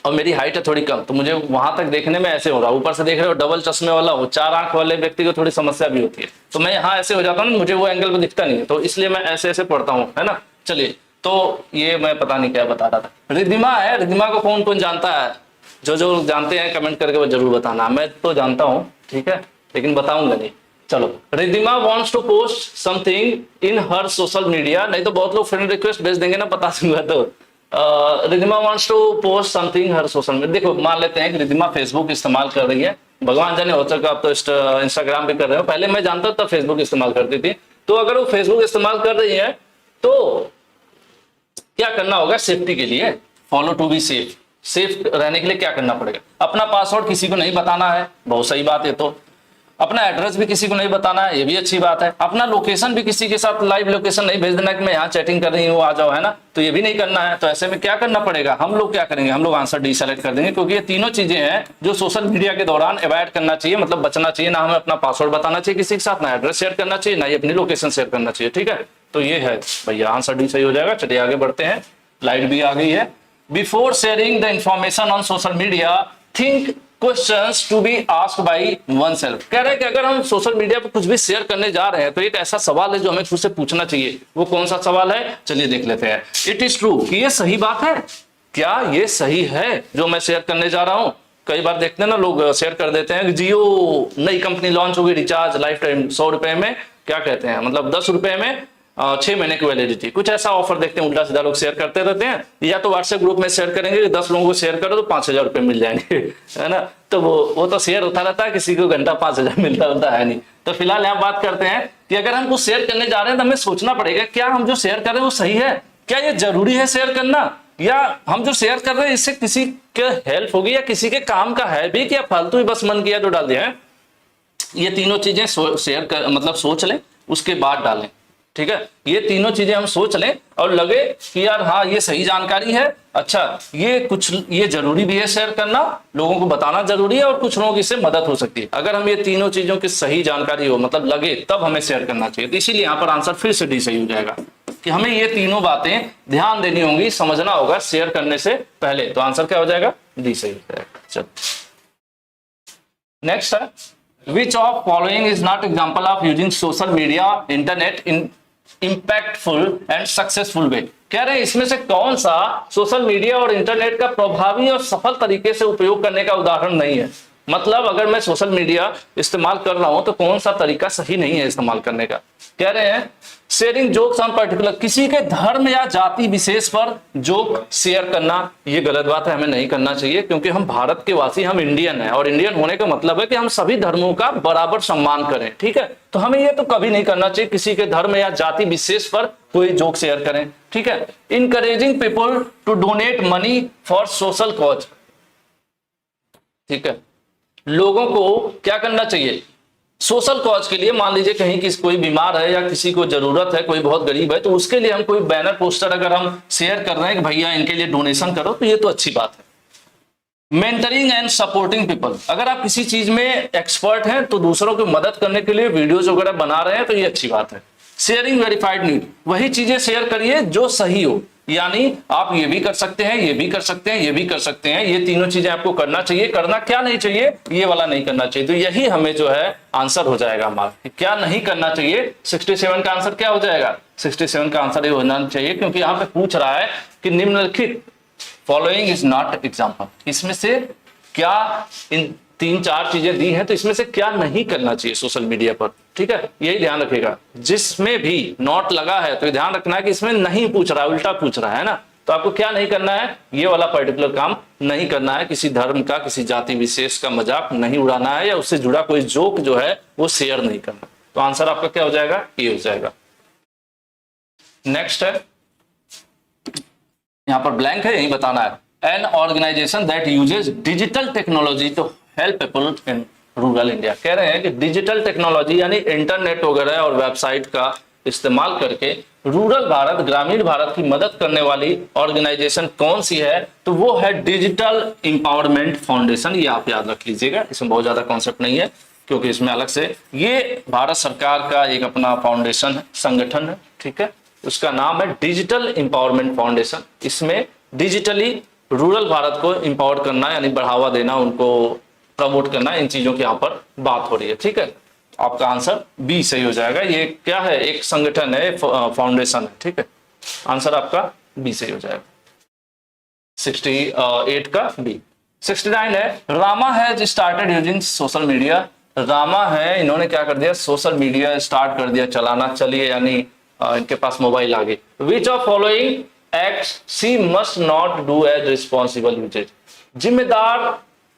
और मेरी हाइट है थोड़ी कम, तो मुझे वहां तक देखने में ऐसे हो रहा है। ऊपर से देख रहे हो डबल चश्मे वाला हूँ, 4 आंख वाले व्यक्ति को थोड़ी समस्या भी होती है, तो मैं यहाँ ऐसे हो जाता हूँ, मुझे वो एंगल में दिखता नहीं है, तो इसलिए मैं ऐसे ऐसे पढ़ता हूँ, है ना। चलिए, तो ये मैं पता नहीं क्या बता रहा था। रिधिमा है, रिधिमा को कौन कौन जानता है? जो जो लोग जानते हैं कमेंट करके वो जरूर बताना। मैं तो जानता हूँ, ठीक है, लेकिन बताऊंगा नहीं। चलो, Riddhima wants to post something in her social media, नहीं तो बहुत लोग फ्रेंड रिक्वेस्ट भेज देंगे ना, बता दूंगा। तो Riddhima wants to post something her social media. देखो, मान लेते हैं कि रिद्धिमा फेसबुक इस्तेमाल कर रही है, भगवान जाने हो सका आप तो इंस्टाग्राम भी कर रहे हो, पहले मैं जानता था फेसबुक इस्तेमाल करती थी। तो अगर वो फेसबुक इस्तेमाल कर रही है तो क्या करना होगा सेफ्टी के लिए, follow to be safe, safe रहने के लिए क्या करना पड़ेगा, अपना पासवर्ड किसी को नहीं बताना है, बहुत सही बात है। तो अपना एड्रेस भी किसी को नहीं बताना है, ये भी अच्छी बात है। अपना लोकेशन भी किसी के साथ लाइव लोकेशन नहीं भेज देना कि मैं यहाँ चैटिंग कर रही हूँ आ जाओ, है ना, तो ये भी नहीं करना है। तो ऐसे में क्या करना पड़ेगा, हम लोग क्या करेंगे, हम लोग आंसर डी सेलेक्ट कर देंगे, क्योंकि ये तीनों चीजें हैं जो सोशल मीडिया के दौरान अवॉइड करना चाहिए, मतलब बचना चाहिए। ना हमें अपना पासवर्ड बताना चाहिए किसी के साथ, ना एड्रेस शेयर करना चाहिए, ना ही अपनी लोकेशन शेयर करना चाहिए, ठीक है। तो ये है भैया, आंसर डी सही हो जाएगा। चलिए आगे बढ़ते हैं, लाइट भी आ गई है। Before sharing the information on social media, think questions to be asked by oneself. कह रहे हैं कि अगर हम सोशल मीडिया पर कुछ भी शेयर करने जा रहे हैं तो एक ऐसा सवाल है जो हमें खुद से पूछना चाहिए। वो कौन सा सवाल है, चलिए देख लेते हैं। इट इज ट्रू, कि ये सही बात है, क्या ये सही है जो मैं शेयर करने जा रहा हूं। कई बार देखते हैं ना, लोग शेयर कर देते हैं कि जियो नई कंपनी लॉन्च होगी, रिचार्ज लाइफ टाइम 100 रुपए में, क्या कहते हैं, मतलब 10 रुपए में 6 महीने की वैलिडिटी, कुछ ऐसा ऑफर देखते हैं, उल्टा सीधा लोग शेयर करते रहते हैं। या तो व्हाट्सएप ग्रुप में शेयर करेंगे कि 10 लोगों को शेयर करो तो 5,000 रुपए मिल जाएंगे, है ना। तो वो तो शेयर होता रहता है, किसी को घंटा 5,000 मिलता होता है नहीं। तो फिलहाल यहाँ बात करते हैं कि अगर हम कुछ शेयर करने जा रहे हैं तो हमें सोचना पड़ेगा क्या हम जो शेयर कर रहे हैं वो सही है, क्या ये जरूरी है शेयर करना, या हम जो शेयर कर रहे हैं इससे किसी के हेल्प होगी या किसी के काम का है भी, क्या फालतू ही बस मन किया तो डाल दिया है। ये तीनों चीजें शेयर कर मतलब सोच लें, उसके बाद डालें, ठीक है। ये तीनों चीजें हम सोच लें और लगे कि यार हाँ ये सही जानकारी है, अच्छा ये जरूरी भी है शेयर करना, लोगों को बताना जरूरी है और कुछ लोगों की इससे मदद हो सकती है। अगर हम ये तीनों चीजों की सही जानकारी हो, मतलब लगे, तब हमें शेयर करना चाहिए। तो इसीलिए यहाँ पर आंसर फिर से डी सही हो जाएगा कि हमें ये तीनों बातें ध्यान देनी होंगी, समझना होगा शेयर करने से पहले। तो आंसर क्या हो जाएगा, डी सही हो जाएगा। चलो नेक्स्ट है, which of following is not example of using social media internet in impactful and successful way। कह रहे हैं इसमें से कौन सा सोशल मीडिया और इंटरनेट का प्रभावी और सफल तरीके से उपयोग करने का उदाहरण नहीं है। मतलब अगर मैं सोशल मीडिया इस्तेमाल कर रहा हूं तो कौन सा तरीका सही नहीं है इस्तेमाल करने का। कह रहे हैं शेयरिंग जोक्स ऑन पर्टिकुलर, किसी के धर्म या जाति विशेष पर जोक शेयर करना, ये गलत बात है, हमें नहीं करना चाहिए, क्योंकि हम भारत के वासी, हम इंडियन हैं, और इंडियन होने का मतलब है कि हम सभी धर्मों का बराबर सम्मान करें, ठीक है। तो हमें ये तो कभी नहीं करना चाहिए किसी के धर्म या जाति विशेष पर कोई जोक शेयर करें, ठीक है। Encouraging people to donate money for social cause, ठीक है। लोगों को क्या करना चाहिए, सोशल कॉज के लिए, मान लीजिए कहीं कोई बीमार है या किसी को जरूरत है, कोई बहुत गरीब है, तो उसके लिए हम कोई बैनर पोस्टर अगर हम शेयर कर रहे हैं कि भैया इनके लिए डोनेशन करो, तो ये तो अच्छी बात है। मेंटरिंग एंड सपोर्टिंग पीपल, अगर आप किसी चीज में एक्सपर्ट हैं तो दूसरों की मदद करने के लिए वीडियोज वगैरह बना रहे हैं, तो ये अच्छी बात है। शेयरिंग वेरीफाइड न्यूज, वही चीजें शेयर करिए जो सही हो, यानी आप ये भी कर सकते हैं, ये भी कर सकते हैं, ये भी कर सकते हैं, ये तीनों चीजें आपको करना चाहिए। करना क्या नहीं चाहिए, ये वाला नहीं करना चाहिए। तो यही हमें जो है आंसर हो जाएगा हमारा, क्या नहीं करना चाहिए। 67 का आंसर क्या हो जाएगा, 67 का आंसर ये होना चाहिए, क्योंकि यहाँ पे पूछ रहा है कि निम्नलिखित फॉलोइंग इज नॉट एग्जाम्पल, इसमें से क्या, इन 3-4 चीजें दी हैं, तो इसमें से क्या नहीं करना चाहिए सोशल मीडिया पर, ठीक है। यही ध्यान रखिएगा, जिसमें भी नॉट लगा है तो ध्यान रखना है कि इसमें नहीं पूछ रहा है, उल्टा पूछ रहा है ना। तो आपको क्या नहीं करना है, ये वाला पर्टिकुलर काम नहीं करना है, किसी धर्म का, किसी जाति विशेष का मजाक नहीं उड़ाना है, या उससे जुड़ा कोई जोक जो है वो शेयर नहीं करना। तो आंसर आपका क्या हो जाएगा, ये हो जाएगा। नेक्स्ट है, यहां पर ब्लैंक है, यही बताना है। An organisation that uses digital technology to help people in rural India, कह रहे हैं कि डिजिटल टेक्नोलॉजी यानी इंटरनेट वगैरह और वेबसाइट का इस्तेमाल करके रूरल भारत, ग्रामीण भारत की मदद करने वाली ऑर्गेनाइजेशन कौन सी है, तो वो है डिजिटल एम्पावरमेंट फाउंडेशन। ये आप याद रख लीजिएगा, इसमें बहुत ज्यादा कॉन्सेप्ट नहीं है, क्योंकि इसमें अलग से ये भारत सरकार का एक अपना फाउंडेशन है, संगठन है, ठीक है। उसका नाम है डिजिटल एम्पावरमेंट फाउंडेशन। इसमें डिजिटली रूरल भारत को एम्पावर करना यानी बढ़ावा देना, उनको प्रमोट करना, इन चीजों की यहाँ पर बात हो रही है, ठीक है। आपका आंसर बी सही हो जाएगा। ये क्या है, एक संगठन है, फाउंडेशन है, ठीक है। आंसर आपका बी सही हो जाएगा, 68 का बी। 69 है, Rama has started using social media. Rama है, इन्होंने क्या कर दिया, सोशल मीडिया स्टार्ट कर दिया चलाना, चलिए यानी इनके पास मोबाइल आ गई। Which of following acts she must not do as responsible यूजेज।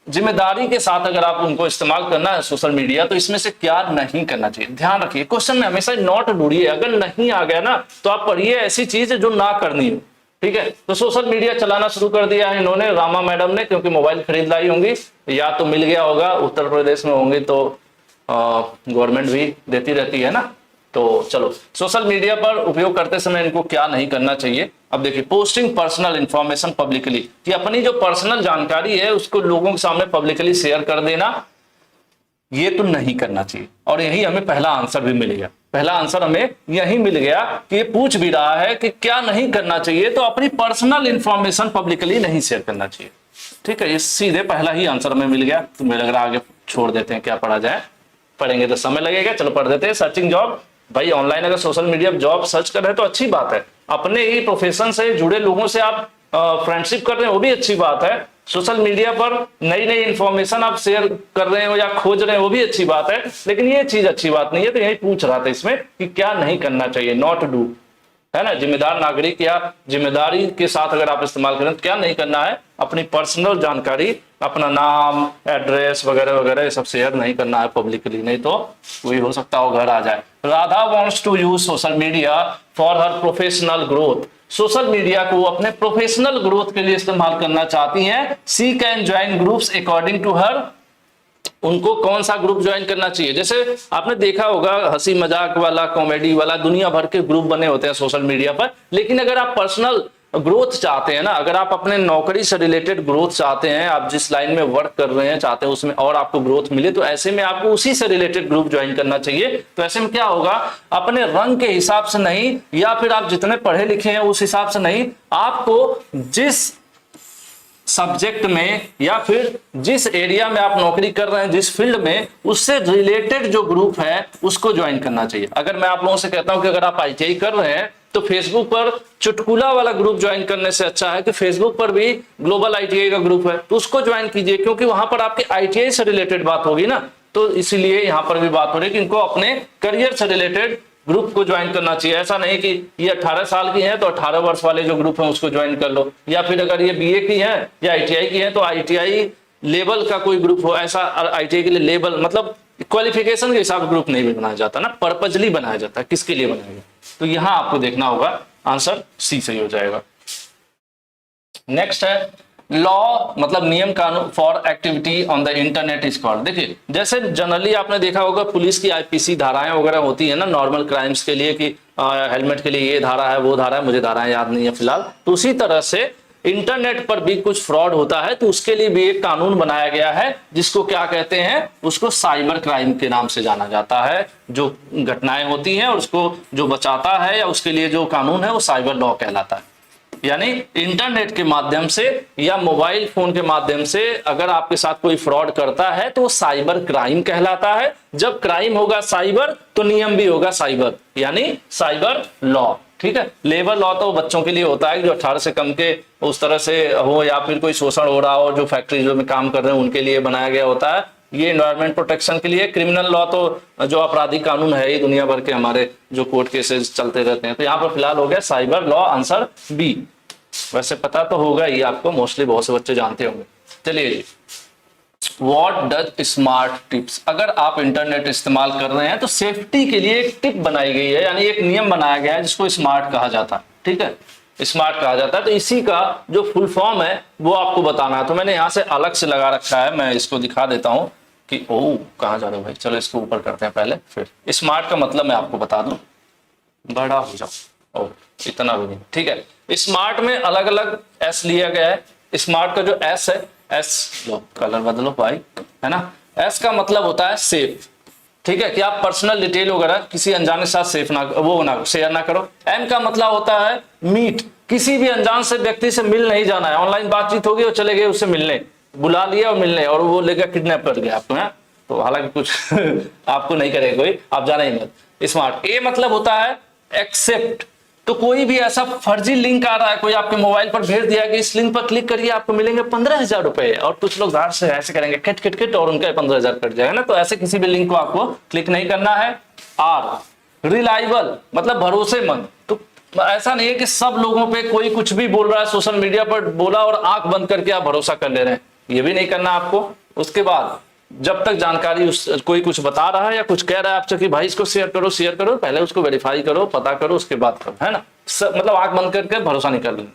जिम्मेदारी के साथ अगर आप उनको इस्तेमाल करना है सोशल मीडिया, तो इसमें से क्या नहीं करना चाहिए। ध्यान रखिए, क्वेश्चन में हमेशा नॉट ढूंढिए, अगर नहीं आ गया ना तो आप पढ़िए ऐसी चीज जो ना करनी हो, ठीक है। तो सोशल मीडिया चलाना शुरू कर दिया है इन्होंने, रामा मैडम ने, क्योंकि मोबाइल खरीद लाई होंगी या तो मिल गया होगा, उत्तर प्रदेश में होंगे तो गवर्नमेंट भी देती रहती है ना। तो चलो, सोशल मीडिया पर उपयोग करते समय इनको क्या नहीं करना चाहिए। अब देखिए, पोस्टिंग पर्सनल इंफॉर्मेशन पब्लिकली, कि अपनी जो पर्सनल जानकारी है उसको लोगों के सामने पब्लिकली शेयर कर देना, ये तो नहीं करना चाहिए। और यही हमें पहला आंसर भी मिल गया, पहला आंसर हमें यही मिल गया कि ये पूछ भी रहा है कि क्या नहीं करना चाहिए, तो अपनी पर्सनल इंफॉर्मेशन पब्लिकली नहीं शेयर करना चाहिए, ठीक है। ये सीधे पहला ही आंसर हमें मिल गया। तो मुझे लग रहा है आगे छोड़ देते हैं, क्या पढ़ा जाए, पढ़ेंगे तो समय लगेगा, चलो पढ़ देते हैं। सर्चिंग जॉब, भाई ऑनलाइन अगर सोशल मीडिया पर जॉब सर्च कर रहे हैं तो अच्छी बात है, अपने ही प्रोफेशन से जुड़े लोगों से आप फ्रेंडशिप कर रहे हैं, वो भी अच्छी बात है। सोशल मीडिया पर नई नई इंफॉर्मेशन आप शेयर कर रहे हो या खोज रहे हैं, वो भी अच्छी बात है, लेकिन ये चीज अच्छी बात नहीं है। तो यही पूछ रहा था इसमें कि क्या नहीं करना चाहिए, नॉट डू, है ना। जिम्मेदार नागरिक या जिम्मेदारी के साथ अगर आप इस्तेमाल करें तो क्या नहीं करना है, अपनी पर्सनल जानकारी, अपना नाम, एड्रेस वगैरह वगैरह ये सब शेयर नहीं करना है पब्लिकली, नहीं तो कोई हो सकता हो घर आ जाए। Radha wants to use social media for her professional growth. Social media को अपने प्रोफेशनल ग्रोथ के लिए इस्तेमाल करना चाहती हैं। She can join groups according to her, उनको कौन सा ग्रुप ज्वाइन करना चाहिए। जैसे आपने देखा होगा हंसी मजाक वाला, कॉमेडी वाला, दुनिया भर के ग्रुप बने होते हैं सोशल मीडिया पर, लेकिन अगर आप पर्सनल ग्रोथ चाहते हैं ना, अगर आप अपने नौकरी से रिलेटेड ग्रोथ चाहते हैं, आप जिस लाइन में वर्क कर रहे हैं चाहते हैं उसमें और आपको ग्रोथ मिले, तो ऐसे में आपको उसी से रिलेटेड ग्रुप ज्वाइन करना चाहिए। तो ऐसे में क्या होगा, अपने रंग के हिसाब से नहीं, या फिर आप जितने पढ़े लिखे हैं उस हिसाब से नहीं, आपको जिस सब्जेक्ट में या फिर जिस एरिया में आप नौकरी कर रहे हैं, जिस फील्ड में, उससे रिलेटेड जो ग्रुप है उसको ज्वाइन करना चाहिए। अगर मैं आप लोगों से कहता हूं कि अगर आप आईटीआई कर रहे हैं तो फेसबुक पर चुटकुला वाला ग्रुप ज्वाइन करने से अच्छा है कि फेसबुक पर भी ग्लोबल आईटीआई का ग्रुप है तो उसको ज्वाइन कीजिए, क्योंकि वहां पर आपके आईटीआई से रिलेटेड बात होगी ना। तो इसीलिए यहां पर भी बात हो रही है कि इनको अपने करियर से रिलेटेड ग्रुप को ज्वाइन करना चाहिए। ऐसा नहीं कि ये 18 साल की है तो 18 वर्ष वाले जो ग्रुप है उसको ज्वाइन कर लो, या फिर अगर ये बीए की है या आईटीआई की है तो आईटीआई लेवल का कोई ग्रुप हो। ऐसा आईटीआई के लिए लेवल मतलब क्वालिफिकेशन के हिसाब से ग्रुप नहीं बनाया जाता ना, पर्पजली बनाया जाता है, किसके लिए बनाया गया। तो यहां आपको देखना होगा, आंसर सी सही हो जाएगा। नेक्स्ट है लॉ, मतलब नियम कानून for activity on the internet is called. देखिए, जैसे जनरली आपने देखा होगा पुलिस की आईपीसी धाराएं वगैरह होती है ना नॉर्मल क्राइम्स के लिए, कि हेलमेट के लिए ये धारा है वो धारा है, मुझे धाराएं याद नहीं है फिलहाल। तो उसी तरह से इंटरनेट पर भी कुछ फ्रॉड होता है तो उसके लिए भी एक कानून बनाया गया है, जिसको क्या कहते हैं, उसको साइबर क्राइम के नाम से जाना जाता है। जो घटनाएं होती हैं और उसको जो बचाता है या उसके लिए जो कानून है वो साइबर लॉ कहलाता है। यानी इंटरनेट के माध्यम से या मोबाइल फोन के माध्यम से अगर आपके साथ कोई फ्रॉड करता है तो वो साइबर क्राइम कहलाता है। जब क्राइम होगा साइबर तो नियम भी होगा साइबर, यानी साइबर लॉ, ठीक है। लेबर लॉ तो बच्चों के लिए होता है जो 18 से कम के उस तरह से हो, या फिर कोई शोषण हो रहा हो, जो फैक्ट्रीज में काम कर रहे हैं उनके लिए बनाया गया होता है। ये एनवायरमेंट प्रोटेक्शन के लिए। क्रिमिनल लॉ तो जो आपराधिक कानून है ये दुनिया भर के हमारे जो कोर्ट केसेस चलते रहते हैं। तो यहाँ पर फिलहाल हो गया साइबर लॉ, आंसर बी। वैसे पता तो होगा ही आपको, मोस्टली बहुत से बच्चे जानते होंगे। चलिए जी, व्हाट डज स्मार्ट टिप्स। अगर आप इंटरनेट इस्तेमाल कर रहे हैं तो सेफ्टी के लिए एक टिप बनाई गई है, यानी एक नियम बनाया गया है जिसको स्मार्ट कहा जाता है, ठीक है, स्मार्ट कहा जाता है। तो इसी का जो फुल फॉर्म है वो आपको बताना है। तो मैंने यहाँ से अलग से लगा रखा है, मैं इसको दिखा देता हूँ कि ओह कहाँ जा रहे हो भाई, चलो इसको ऊपर करते हैं पहले, फिर स्मार्ट का मतलब मैं आपको बता दूं, बड़ा हो जाओ, ओह इतना भी नहीं, ठीक है। स्मार्ट में अलग अलग एस लिया गया है। स्मार्ट का जो एस है, एस लो कलर बदलो भाई, है ना। एस का मतलब होता है सेफ, ठीक है, कि आप पर्सनल डिटेल वगैरह किसी अनजान के साथ सेफ ना वो ना शेयर ना करो। एम का मतलब होता है मीट, किसी भी अनजान से व्यक्ति से मिल नहीं जाना है। ऑनलाइन बातचीत होगी और चले गए उससे मिलने, बुला लिया और मिलने, और वो लेकर किडनैप कर गया आपको, है तो हालांकि कुछ आपको नहीं करेगा कोई, आप जाना ही मत। स्मार्ट। ए मतलब होता है एक्सेप्ट, तो कोई भी ऐसा फर्जी लिंक आ रहा है, कोई आपके मोबाइल पर भेज दिया कि इस लिंक पर क्लिक करिए आपको मिलेंगे 15,000 रुपए, और कुछ लोग धार से ऐसे करेंगे किट किट किट और उनका 15,000 कट जाएगा ना। तो ऐसे किसी भी लिंक को आपको क्लिक नहीं करना है। और रिलायबल मतलब भरोसेमंद, तो ऐसा नहीं है कि सब लोगों पे कोई कुछ भी बोल रहा है सोशल मीडिया पर बोला और आंख बंद करके आप भरोसा कर ले रहे हैं, ये भी नहीं करना आपको। उसके बाद जब तक जानकारी कोई कुछ बता रहा है या कुछ कह रहा है आपसे कि भाई इसको शेयर करो, पहले उसको वेरीफाई करो, पता करो, उसके बाद करो, है ना। मतलब आंख बंद करके भरोसा नहीं कर लेना।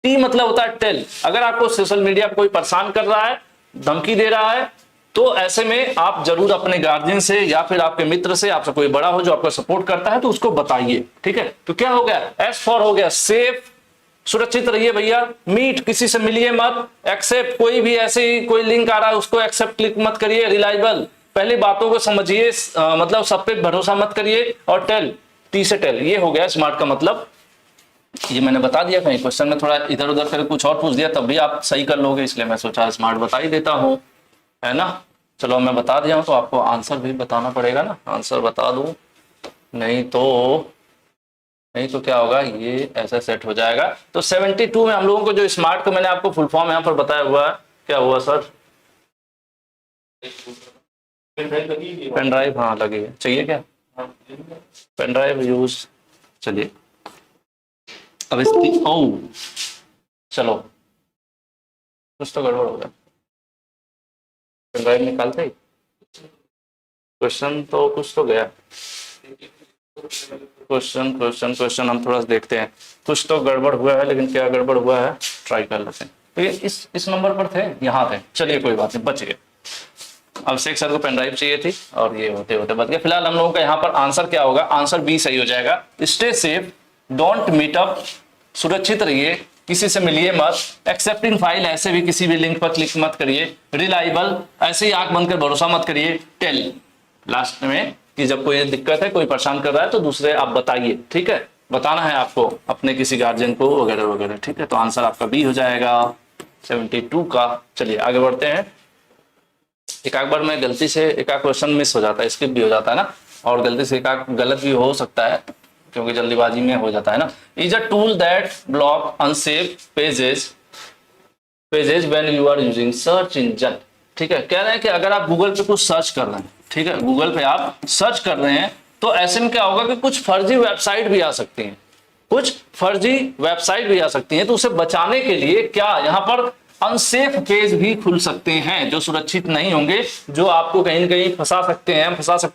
टी मतलब होता है टेल। अगर आपको सोशल मीडिया पर कोई परेशान कर रहा है, धमकी दे रहा है, तो ऐसे में आप जरूर अपने गार्जियन से या फिर आपके मित्र से, आपसे कोई बड़ा हो जो आपको सपोर्ट करता है, तो उसको बताइए, ठीक है। तो क्या हो गया, एस फॉर हो गया सेफ, सुरक्षित रहिए भैया। मीट किसी से मिलिए मत। एक्सेप्ट कोई भी ऐसे ही कोई लिंक आ रहा है उसको एक्सेप्ट क्लिक मत करिए। रिलायबल पहले बातों को समझिए, मतलब सब पे भरोसा मत करिए। और टेल, टी से टेल, ये हो गया स्मार्ट का मतलब। ये मैंने बता दिया, कहीं क्वेश्चन में थोड़ा इधर उधर करके कुछ और पूछ दिया तब भी आप सही कर लोगे, इसलिए मैं सोचा स्मार्ट बता ही देता हूं, है ना। चलो मैं बता दिया हूं तो आपको आंसर भी बताना पड़ेगा ना, आंसर बता दूं, नहीं तो क्या होगा, ये ऐसा सेट हो जाएगा। तो 72 में हम लोगों को जो स्मार्ट को मैंने आपको फुल फॉर्म यहाँ पर बताया हुआ है, क्या हुआ सर? पेन ड्राइव, हाँ लगी है, चाहिए क्या पेन ड्राइव यूज? चलिए अब इसकी चलो कुछ तो गड़बड़ हो गया, पेन ड्राइव निकालते ही क्वेश्चन तो कुछ तो गया। क्वेश्चन हम थोड़ा सा देखते हैं, कुछ तो गड़बड़ हुआ है, लेकिन क्या गड़बड़ हुआ है ट्राई कर लेते हैं। तो ये इस नंबर पर थे, यहाँ थे, चलिए कोई बात नहीं, बच गए। अब शेख सर को पेन ड्राइव चाहिए थी और ये होते होते बच गए। फिलहाल हम लोगों का यहाँ पर आंसर क्या होगा, आंसर बी सही हो जाएगा। Stay safe, don't meet up, सुरक्षित रहिए, किसी से मिलिए मत। एक्सेप्टिंग फाइल, ऐसे भी किसी भी लिंक पर क्लिक मत करिए। रिलायबल, ऐसे ही आंख बंद कर भरोसा मत करिए। टेल, लास्ट में कि जब कोई दिक्कत है, कोई परेशान कर रहा है तो दूसरे आप बताइए, ठीक है, बताना है आपको अपने किसी गार्जियन को वगैरह वगैरह, ठीक है। तो आंसर आपका बी हो जाएगा 72 का। चलिए आगे बढ़ते हैं। एक बार में गलती से एक क्वेश्चन मिस हो जाता है, स्किप भी हो जाता है ना, और गलती से एक गलत भी हो सकता है क्योंकि जल्दीबाजी में हो जाता है ना। Is a tool that block unsafe pages when you are using search engine, ठीक है। कह रहे हैं कि अगर आप गूगल पे कुछ सर्च कर रहे हैं, ठीक है, गूगल पे आप सर्च कर रहे हैं, तो ऐसे में क्या होगा कि कुछ फर्जी वेबसाइट भी आ सकती हैं, तो उसे बचाने के लिए क्या यहाँ पर अनसेफ पेज भी खुल सकते हैं जो सुरक्षित नहीं होंगे, जो आपको कहीं ना कहीं फंसा सकते हैं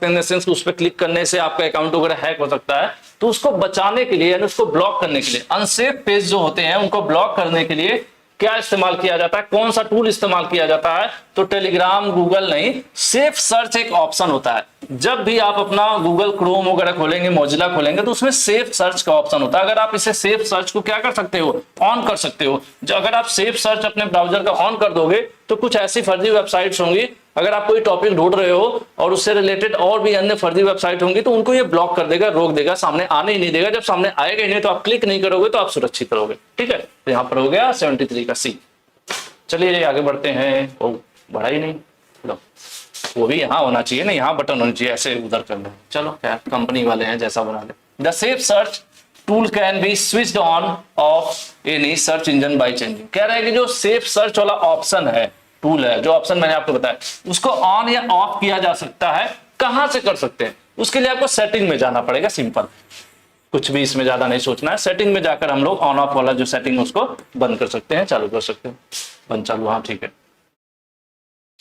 इन द सेंस कि उस पर क्लिक करने से आपका अकाउंट वगैरह हैक हो सकता है। तो उसको बचाने के लिए यानी उसको ब्लॉक करने के लिए, अनसेफ पेज जो होते हैं उनको ब्लॉक करने के लिए क्या इस्तेमाल किया जाता है, कौन सा टूल इस्तेमाल किया जाता है? तो टेलीग्राम, गूगल नहीं, सेफ सर्च एक ऑप्शन होता है। जब भी आप अपना गूगल क्रोम वगैरह खोलेंगे, मोजिला खोलेंगे, तो उसमें सेफ सर्च का ऑप्शन होता है। अगर आप इसे सेफ सर्च को क्या कर सकते हो, ऑन कर सकते हो। जो अगर आप सेफ सर्च अपने ब्राउजर का ऑन कर दोगे तो कुछ ऐसी फर्जी वेबसाइट्स होंगी, अगर आप कोई टॉपिक ढूंढ रहे हो और उससे रिलेटेड और भी अन्य फर्जी वेबसाइट होंगी, तो उनको ये ब्लॉक कर देगा, रोक देगा, सामने आने ही नहीं देगा। जब सामने आएगा ही नहीं तो आप क्लिक नहीं करोगे, तो आप सुरक्षित रहोगे, ठीक है। तो यहाँ पर हो गया 73 का सी। चलिए आगे बढ़ते हैं। ओ बढ़ा ही नहीं, लो वो भी यहाँ होना चाहिए ना, यहाँ बटन होना चाहिए, ऐसे उधर कर लो। चलो क्या कंपनी वाले हैं, जैसा बना ले। The safe search tool can be switched on off any search engine by changing. कह रहे हैं कि जो सेफ सर्च वाला ऑप्शन है, टूल है, जो ऑप्शन मैंने आपको बताया, उसको ऑन या ऑफ किया जा सकता है। कहां से कर सकते हैं? उसके लिए आपको सेटिंग में जाना पड़ेगा, सिंपल, कुछ भी इसमें ज्यादा नहीं सोचना है। सेटिंग में जाकर हम लोग ऑन ऑफ वाला जो सेटिंग है उसको बंद कर सकते हैं, चालू कर सकते हैं। बंद चालू, हाँ ठीक है।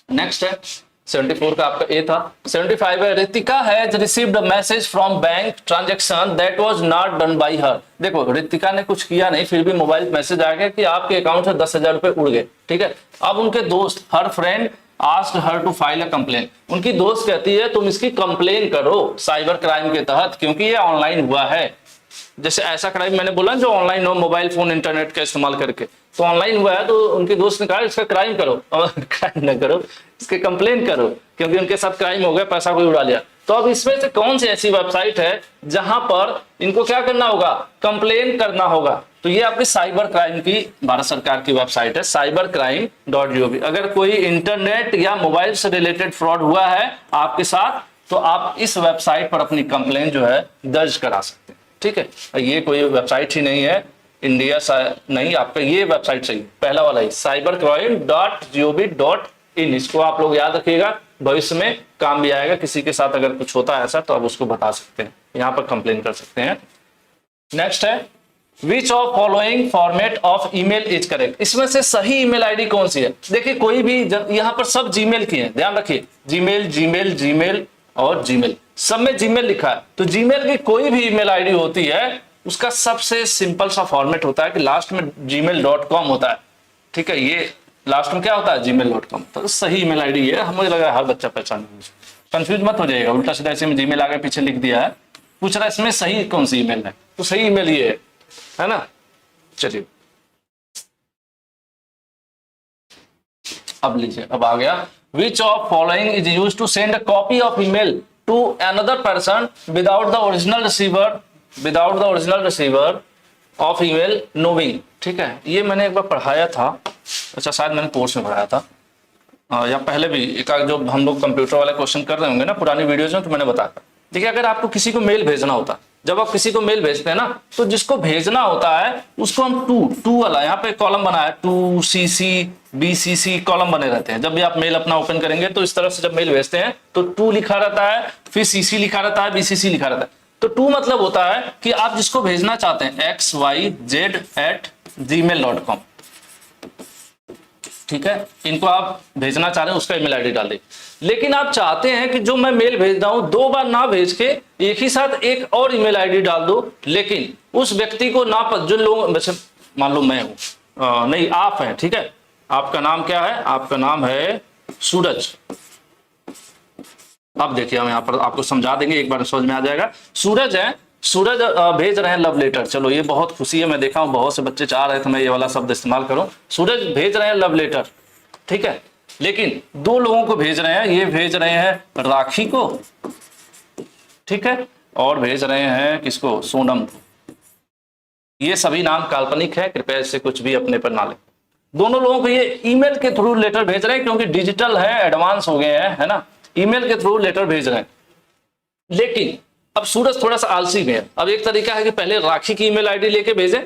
नेक्स्ट है 74 का आपका ए था। 75 है, Ritika has received a message from bank transaction that was not done by हर। देखो रितिका ने कुछ किया नहीं, फिर भी मोबाइल मैसेज आ गया कि आपके अकाउंट से 10,000 रुपए उड़ गए, ठीक है। अब उनके दोस्त, her friend asked her to file a complaint. उनकी दोस्त कहती है तुम इसकी कंप्लेन करो साइबर क्राइम के तहत, क्योंकि ये ऑनलाइन हुआ है। जैसे ऐसा क्राइम मैंने बोला जो ऑनलाइन हो, मोबाइल फोन इंटरनेट का इस्तेमाल करके, तो ऑनलाइन हुआ है। तो उनके दोस्त ने कहा इसका क्राइम करो, क्राइम न करो, इसके कंप्लेन करो, क्योंकि उनके साथ क्राइम हो गया, पैसा कोई उड़ा लिया। तो अब इसमें से कौन सी ऐसी वेबसाइट है जहां पर इनको क्या करना होगा, कंप्लेन करना होगा? तो ये आपकी साइबर क्राइम की भारत सरकार की वेबसाइट है, cybercrime.gov। अगर कोई इंटरनेट या मोबाइल से रिलेटेड फ्रॉड हुआ है आपके साथ, तो आप इस वेबसाइट पर अपनी कंप्लेन जो है दर्ज करा सकते हैं, ठीक है, ये कोई वेबसाइट ही नहीं है, इंडिया नहीं, आपका ये वेबसाइट सही पहला वाला ही cybercrime.gov.in, इसको आप लोग याद रखिएगा, भविष्य में काम भी आएगा। किसी के साथ अगर कुछ होता है ऐसा तो आप उसको बता सकते हैं, यहाँ पर कंप्लेन कर सकते हैं। नेक्स्ट है विच of following format of email is correct, इसमें से सही ईमेल आईडी कौन सी है। देखिए कोई भी यहाँ पर सब जीमेल की है, ध्यान रखिए, जीमेल जीमेल जीमेल और जीमेल, सब में जीमेल लिखा है। तो जीमेल की कोई भी ईमेल आईडी होती है उसका सबसे सिंपल सा फॉर्मेट होता है कि लास्ट में gmail.com होता है, ठीक है, ये लास्ट में क्या होता है gmail.com, तो सही ईमेल आईडी है। मुझे लगा हर बच्चा पहचान, कंफ्यूज मत हो जाएगा, उल्टा सीधा ऐसे में जीमेल आगे पीछे लिख दिया है, पूछ रहा है इसमें सही कौन सी ईमेल है, तो सही ईमेल ये है ना। चलिए अब लीजिए, अब आ गया which of following is used to send a copy of email to another person without the original receiver of email knowing, ठीक है, ये मैंने एक बार पढ़ाया था, अच्छा शायद मैंने कोर्स में पढ़ाया था या पहले भी एक जो हम लोग कंप्यूटर वाले क्वेश्चन कर रहे होंगे ना पुरानी वीडियोज में, तो मैंने बताया था। देखिए अगर आपको किसी को मेल भेजना होता है, जब आप किसी को मेल भेजते हैं ना, तो जिसको भेजना होता है उसको हम टू वाला यहाँ पे कॉलम बना है, टू CC BCC कॉलम बने रहते हैं। जब भी आप मेल अपना ओपन करेंगे तो इस तरह से जब मेल भेजते हैं तो टू लिखा रहता है, फिर CC लिखा रहता है, BCC लिखा रहता है। तो टू मतलब होता है कि आप जिसको भेजना चाहते हैं xyz@gmail.com, ठीक है, इनको आप भेजना चाह रहे हैं उसका ईमेल आईडी डाल दें। लेकिन आप चाहते हैं कि जो मैं मेल भेज रहा हूं दो बार ना भेज के एक ही साथ एक और ईमेल आईडी डाल दो, लेकिन उस व्यक्ति को ना जो लोग, वैसे मान लो मैं हूं, नहीं आप हैं, ठीक है, आपका नाम क्या है, आपका नाम है सूरज। अब देखिए हम यहाँ पर आपको समझा देंगे, एक बार समझ में आ जाएगा। सूरज है, सूरज भेज रहे हैं लव लेटर, चलो ये बहुत खुशी है, मैं देखा हूं बहुत से बच्चे चाह रहे थे मैं ये वाला शब्द इस्तेमाल करूं। सूरज भेज रहे हैं लव लेटर, ठीक है, लेकिन दो लोगों को भेज रहे हैं, ये भेज रहे हैं राखी को, ठीक है, और भेज रहे हैं किसको, सोनम को। ये सभी नाम काल्पनिक है, कृपया इससे कुछ भी अपने पर ना लें। दोनों लोगों को ये ईमेल के थ्रू लेटर भेज रहे हैं क्योंकि डिजिटल है, एडवांस हो गए हैं, है ना, ईमेल के थ्रू लेटर भेज रहे हैं। लेकिन अब सूरज थोड़ा सा आलसी भी है। अब एक तरीका है कि पहले राखी की ईमेल आईडी लेके भेजें,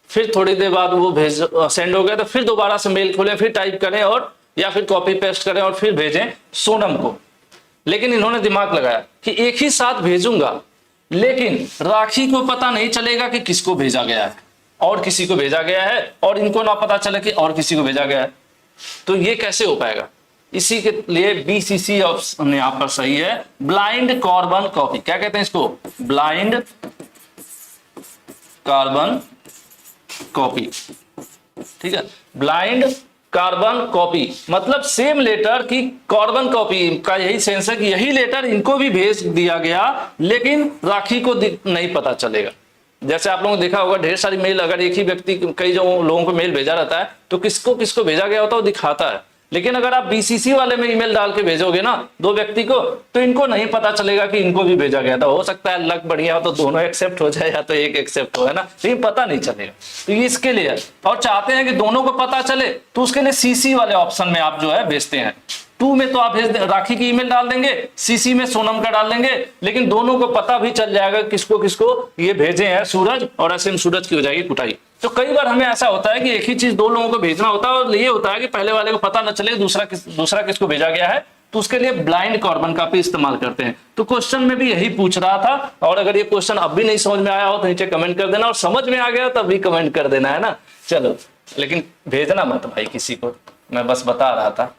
फिर थोड़ी देर बाद वो सेंड हो गया तो फिर दोबारा से मेल खोलें, फिर टाइप करें और या फिर कॉपी पेस्ट करें और फिर भेजें सोनम को। लेकिन इन्होंने दिमाग लगाया कि एक ही साथ भेजूंगा, लेकिन राखी को पता नहीं चलेगा कि किसको भेजा गया है और किसी को भेजा गया है, और इनको ना पता चले कि और किसी को भेजा गया है। तो ये कैसे हो पाएगा, इसी के लिए BCC ऑप्शन यहां पर सही है, ब्लाइंड कार्बन कॉपी। क्या कहते हैं इसको, ब्लाइंड कार्बन कॉपी, ठीक है, ब्लाइंड कार्बन कॉपी मतलब सेम लेटर की कार्बन कॉपी का यही सेंस है कि यही लेटर इनको भी भेज दिया गया, लेकिन राखी को नहीं पता चलेगा। जैसे आप लोगों ने देखा होगा ढेर सारी मेल, अगर एक ही व्यक्ति कई जो लोगों को मेल भेजा रहता है तो किसको किसको भेजा गया होता है वो दिखाता है, लेकिन अगर आप BCC वाले में ईमेल डाल के भेजोगे ना दो व्यक्ति को, तो इनको नहीं पता चलेगा कि इनको भी भेजा गया था। हो सकता है लक बढ़िया हो तो दोनों एक्सेप्ट हो जाए या तो एक एक्सेप्ट हो, है ना, लेकिन पता नहीं चलेगा। तो ये इसके लिए, और चाहते हैं कि दोनों को पता चले तो उसके लिए CC वाले ऑप्शन में आप जो है भेजते हैं। टू में तो आप राखी की ईमेल डाल देंगे, CC में सोनम का डाल देंगे, लेकिन दोनों को पता भी चल जाएगा किसको किसको ये भेजे हैं सूरज, और ऐसे में सूरज की हो जाएगी कुटाई। तो कई बार हमें ऐसा होता है कि एक ही चीज दो लोगों को भेजना होता है और ये होता है कि पहले वाले को पता न चले दूसरा किसको भेजा गया है, तो उसके लिए ब्लाइंड कार्बन कॉपी इस्तेमाल करते हैं। तो क्वेश्चन में भी यही पूछ रहा था, और अगर ये क्वेश्चन अब भी नहीं समझ में आया हो तो नीचे कमेंट कर देना, और समझ में आ गया तब भी कमेंट कर देना, है ना। चलो, लेकिन भेजना मत भाई किसी को, मैं बस बता रहा था।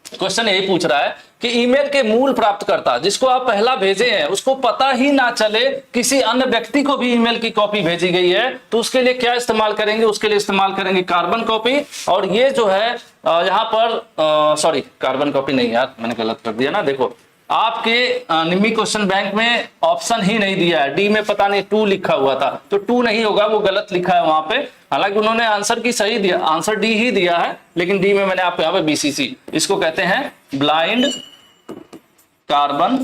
क्वेश्चन यही पूछ रहा है कि ईमेल के मूल प्राप्तकर्ता जिसको आप पहला भेजे हैं उसको पता ही ना चले किसी अन्य व्यक्ति को भी ईमेल की कॉपी भेजी गई है, तो उसके लिए क्या इस्तेमाल करेंगे, उसके लिए इस्तेमाल करेंगे कार्बन कॉपी। और ये जो है यहाँ पर सॉरी कार्बन कॉपी नहीं यार, मैंने गलत कर दिया ना। देखो आपके निम्मी क्वेश्चन बैंक में ऑप्शन ही नहीं दिया है, डी में पता नहीं 2 लिखा हुआ था, तो 2 नहीं होगा, वो गलत लिखा है वहां पे। हालांकि उन्होंने आंसर की सही दिया, आंसर डी ही दिया है, लेकिन डी में मैंने आपको यहाँ पे BCC, इसको कहते हैं ब्लाइंड कार्बन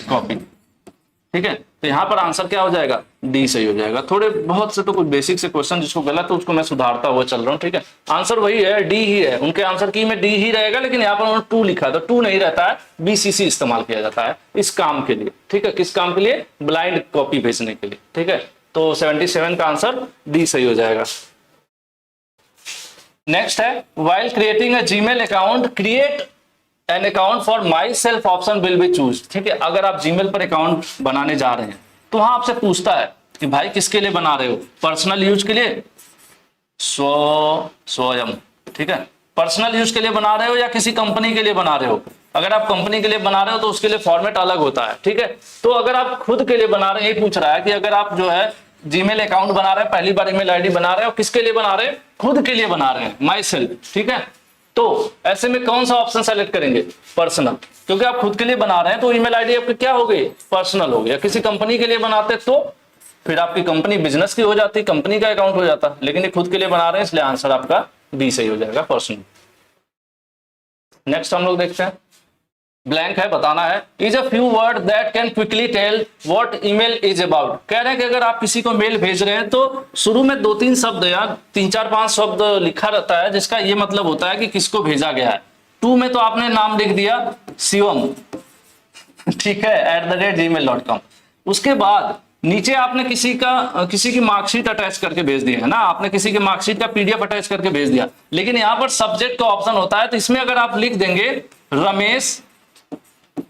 कॉपी, ठीक है। तो यहाँ पर आंसर क्या हो जाएगा, डी सही हो जाएगा। थोड़े बहुत से तो कुछ बेसिक से क्वेश्चन जिसको गलत है उसको मैं सुधारता हुआ चल रहा हूँ, ठीक है। आंसर वही है, डी ही है, उनके आंसर की में डी ही रहेगा, लेकिन यहाँ पर उन्होंने 2 लिखा है तो 2 नहीं रहता है, बीसीसी इस्तेमाल किया जाता है इस काम के लिए, ठीक है। किस काम के लिए, ब्लाइंड कॉपी भेजने के लिए, ठीक है। तो 77 का आंसर डी सही हो जाएगा। नेक्स्ट है, while creating a Gmail account create an account for my self option will be choose, ठीक है। अगर आप जीमेल पर अकाउंट बनाने जा रहे हैं तो वहां आपसे पूछता है कि भाई किसके लिए बना रहे हो, पर्सनल यूज के लिए, स्वयं, ठीक है, पर्सनल यूज के लिए बना रहे हो या किसी कंपनी के लिए बना रहे हो। अगर आप कंपनी के लिए बना रहे हो तो उसके लिए फॉर्मेट अलग होता है, ठीक है। तो अगर आप खुद के लिए बना रहे हैं, ये पूछ रहा है कि अगर आप जो है जीमेल अकाउंट बना रहे हैं, पहली बार ईमेल आईडी बना रहे हो, किसके लिए बना रहे हैं, खुद के लिए बना रहे हैं, माई सेल्फ, ठीक है। तो ऐसे में कौन सा ऑप्शन सेलेक्ट करेंगे, पर्सनल, क्योंकि आप खुद के लिए बना रहे हैं तो ईमेल आईडी आपकी क्या हो गई, पर्सनल हो गई। किसी कंपनी के लिए बनाते तो फिर आपकी कंपनी बिजनेस की हो जाती, कंपनी का अकाउंट हो जाता, लेकिन ये खुद के लिए बना रहे हैं इसलिए आंसर आपका बी सही हो जाएगा, पर्सनल। नेक्स्ट हम लोग देखते हैं, ब्लैंक है, बताना है, is a few word that can quickly tell what email is about. कह रहे हैं कि अगर आप किसी को मेल भेज रहे हैं तो शुरू में 2-3 शब्द या 3-4-5 शब्द लिखा रहता है जिसका ये मतलब होता है कि किसको भेजा गया है। 2 में तो आपने नाम लिख दिया शिवम, ठीक है, @gmail.com। उसके बाद नीचे आपने किसी की मार्कशीट अटैच करके भेज दी है ना, आपने किसी की मार्कशीट का पीडीएफ अटैच करके भेज दिया, लेकिन यहाँ पर सब्जेक्ट का ऑप्शन होता है, तो इसमें अगर आप लिख देंगे रमेश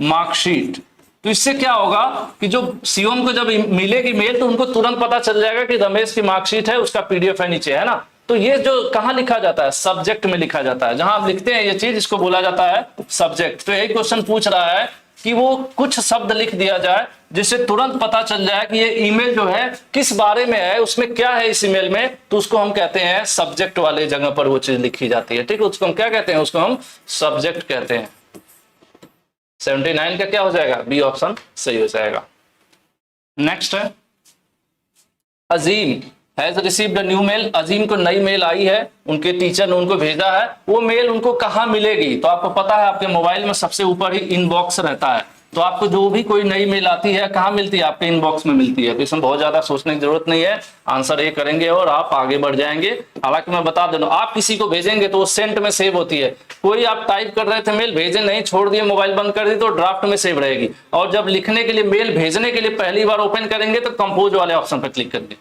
मार्कशीट, तो इससे क्या होगा कि जो सीओम को जब मिलेगी मेल तो उनको तुरंत पता चल जाएगा कि रमेश की मार्कशीट है, उसका पीडीएफ है नीचे, है ना। तो ये जो कहां लिखा जाता है, सब्जेक्ट में लिखा जाता है, जहां आप लिखते हैं ये चीज, इसको बोला जाता है सब्जेक्ट। तो यही क्वेश्चन पूछ रहा है कि वो कुछ शब्द लिख दिया जाए जिससे तुरंत पता चल जाए कि ये ईमेल जो है किस बारे में है, उसमें क्या है इस ईमेल में, तो उसको हम कहते हैं सब्जेक्ट वाले जगह पर वो चीज लिखी जाती है, ठीक है। उसको हम क्या कहते हैं, उसको हम सब्जेक्ट कहते हैं। 79 का क्या हो जाएगा, बी ऑप्शन सही हो जाएगा। नेक्स्ट है, Azeem has received a new mail, Azeem को नई मेल आई है, उनके टीचर ने उनको भेजा है, वो मेल उनको कहां मिलेगी, तो आपको पता है आपके मोबाइल में सबसे ऊपर ही इनबॉक्स रहता है, तो आपको जो भी कोई नई मेल आती है कहां मिलती है, आपके इनबॉक्स में मिलती है। तो इसमें बहुत ज्यादा सोचने की जरूरत नहीं है, आंसर ए करेंगे और आप आगे बढ़ जाएंगे। हालांकि मैं बता दूं, आप किसी को भेजेंगे तो वो सेंट में सेव होती है, कोई आप टाइप कर रहे थे मेल भेजे नहीं, छोड़ दिए, मोबाइल बंद कर दी, तो ड्राफ्ट में सेव रहेगी, और जब लिखने के लिए मेल भेजने के लिए पहली बार ओपन करेंगे तो कंपोज वाले ऑप्शन पर क्लिक करेंगे,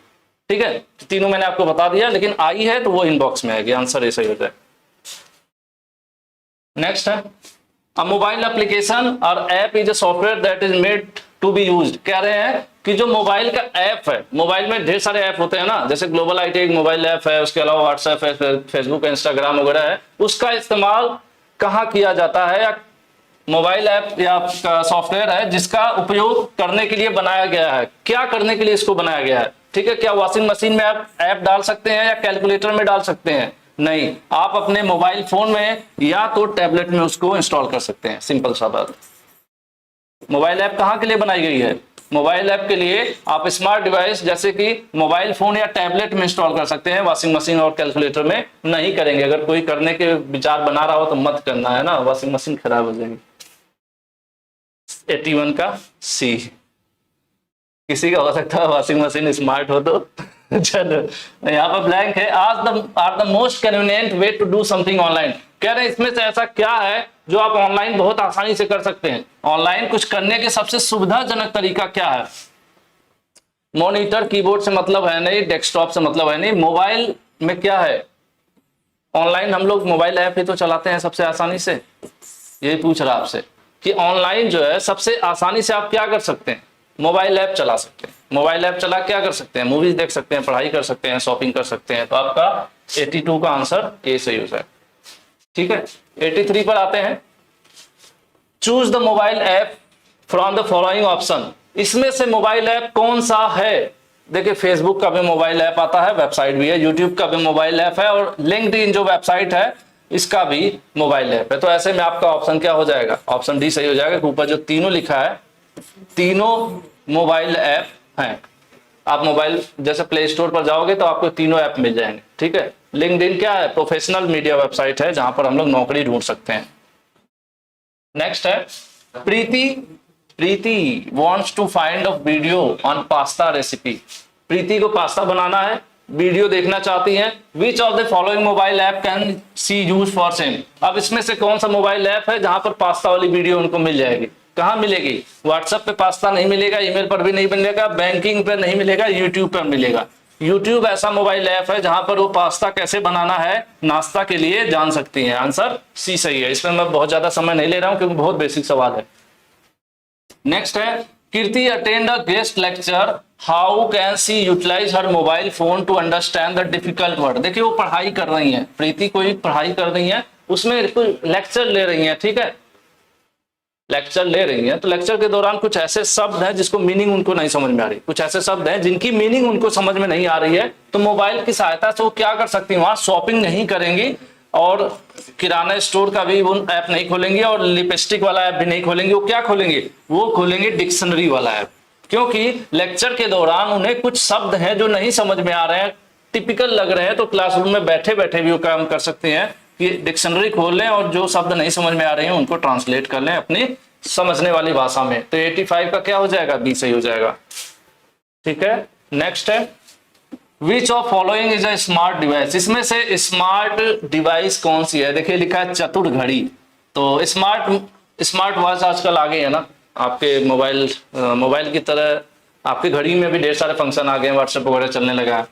ठीक है। तीनों मैंने आपको बता दिया, लेकिन आई है तो वो इनबॉक्स में आएगी, आंसर ए सही हो जाए। नेक्स्ट है, A mobile application or app is a software that is made to be used। कह रहे हैं कि जो मोबाइल का ऐप है, मोबाइल में ढेर सारे ऐप होते हैं ना, जैसे ग्लोबल आईटी एक मोबाइल ऐप है, उसके अलावा व्हाट्सएप है, फेसबुक, इंस्टाग्राम वगैरह है, उसका इस्तेमाल कहाँ किया जाता है, या मोबाइल ऐप या सॉफ्टवेयर है जिसका उपयोग करने के लिए बनाया गया है, क्या करने के लिए इसको बनाया गया है, ठीक है। क्या वॉशिंग मशीन में आप ऐप डाल सकते हैं या कैलकुलेटर में डाल सकते हैं, नहीं, आप अपने मोबाइल फोन में या तो टैबलेट में उसको इंस्टॉल कर सकते हैं, सिंपल सा बात। मोबाइल ऐप कहां के लिए बनाई गई है, मोबाइल ऐप के लिए आप स्मार्ट डिवाइस जैसे कि मोबाइल फोन या टैबलेट में इंस्टॉल कर सकते हैं, वॉशिंग मशीन और कैलकुलेटर में नहीं करेंगे। अगर कोई करने के विचार बना रहा हो तो मत करना, है ना, वॉशिंग मशीन खराब हो जाएगी। 81 का सी, किसी का हो सकता है वॉशिंग मशीन स्मार्ट हो तो चलो, यहाँ पर ब्लैंक है, are the most convenient way to do something online. कह रहे हैं इसमें से ऐसा क्या है जो आप ऑनलाइन बहुत आसानी से कर सकते हैं, ऑनलाइन कुछ करने के सबसे सुविधाजनक तरीका क्या है। मॉनिटर, कीबोर्ड से मतलब है नहीं, डेस्कटॉप से मतलब है नहीं, मोबाइल में क्या है, ऑनलाइन हम लोग मोबाइल ऐप ही तो चलाते हैं सबसे आसानी से। यही पूछ रहा आपसे कि ऑनलाइन जो है सबसे आसानी से आप क्या कर सकते हैं, मोबाइल ऐप चला सकते हैं। मोबाइल ऐप चला क्या कर सकते हैं, मूवीज देख सकते हैं, पढ़ाई कर सकते हैं, शॉपिंग कर सकते हैं। तो आपका 82 का आंसर ए सही हो जाए, ठीक है। 83 पर आते हैं, choose the mobile app from the following option. इसमें से मोबाइल ऐप कौन सा है, देखिए फेसबुक का भी मोबाइल ऐप आता है, वेबसाइट भी है, यूट्यूब का भी मोबाइल ऐप है, और लिंक्डइन जो वेबसाइट है इसका भी मोबाइल ऐप है। तो ऐसे में आपका ऑप्शन क्या हो जाएगा, ऑप्शन डी सही हो जाएगा। ऊपर जो तीनों लिखा है, तीनों मोबाइल ऐप हैं। आप मोबाइल जैसे प्ले स्टोर पर जाओगे तो आपको तीनों ऐप मिल जाएंगे, ठीक है। लिंक्डइन क्या है, प्रोफेशनल मीडिया वेबसाइट है जहां पर हम लोग नौकरी ढूंढ सकते हैं। नेक्स्ट है, प्रीति प्रीति wants to find a video on pasta recipe। प्रीति को पास्ता बनाना है, वीडियो देखना चाहती हैं। Which of the following mobile app can see use for same. अब इसमें से कौन सा मोबाइल ऐप है जहां पर पास्ता वाली वीडियो उनको मिल जाएगी? कहां मिलेगी? व्हाट्सएप पे पास्ता नहीं मिलेगा, ईमेल पर भी नहीं मिलेगा, बैंकिंग पे नहीं मिलेगा, यूट्यूब पर मिलेगा। यूट्यूब ऐसा मोबाइल ऐप है जहां पर वो पास्ता कैसे बनाना है नाश्ता के लिए जान सकती हैं। आंसर सी सही है। इसमें मैं बहुत ज्यादा समय नहीं ले रहा हूं क्योंकि बहुत बेसिक सवाल है। नेक्स्ट है Kirti attend a guest lecture, how can she utilize her mobile phone to understand the difficult word. देखिए वो पढ़ाई कर रही हैं, प्रीति कोई पढ़ाई कर रही है, उसमें कोई लेक्चर ले रही है, ठीक है, लेक्चर ले रही है। तो लेक्चर के दौरान कुछ ऐसे शब्द हैं जिसको मीनिंग उनको नहीं समझ में आ रही, कुछ ऐसे शब्द हैं जिनकी मीनिंग उनको समझ में नहीं आ रही है। तो मोबाइल की सहायता से वो क्या कर सकती है, वहां शॉपिंग नहीं करेंगी और किराना स्टोर का भी वो ऐप नहीं खोलेंगे और लिपस्टिक वाला ऐप भी नहीं खोलेंगे। वो क्या खोलेंगे? वो खोलेंगे डिक्शनरी वाला ऐप, क्योंकि लेक्चर के दौरान उन्हें कुछ शब्द हैं जो नहीं समझ में आ रहे हैं, टिपिकल लग रहे हैं, तो क्लासरूम में बैठे बैठे भी वो काम कर सकते हैं कि डिक्शनरी खोल लें और जो शब्द नहीं समझ में आ रहे हैं उनको ट्रांसलेट कर लें अपनी समझने वाली भाषा में। तो 85 का क्या हो जाएगा? बी सही हो जाएगा। ठीक है, नेक्स्ट है विच of following is a smart device. इसमें से स्मार्ट डिवाइस कौन सी है? देखिए लिखा है चतुर घड़ी। तो स्मार्ट वॉच आजकल आ गई है ना, आपके मोबाइल की तरह आपकी घड़ी में भी ढेर सारे फंक्शन आ गए हैं, व्हाट्सएप वगैरह चलने लगा है।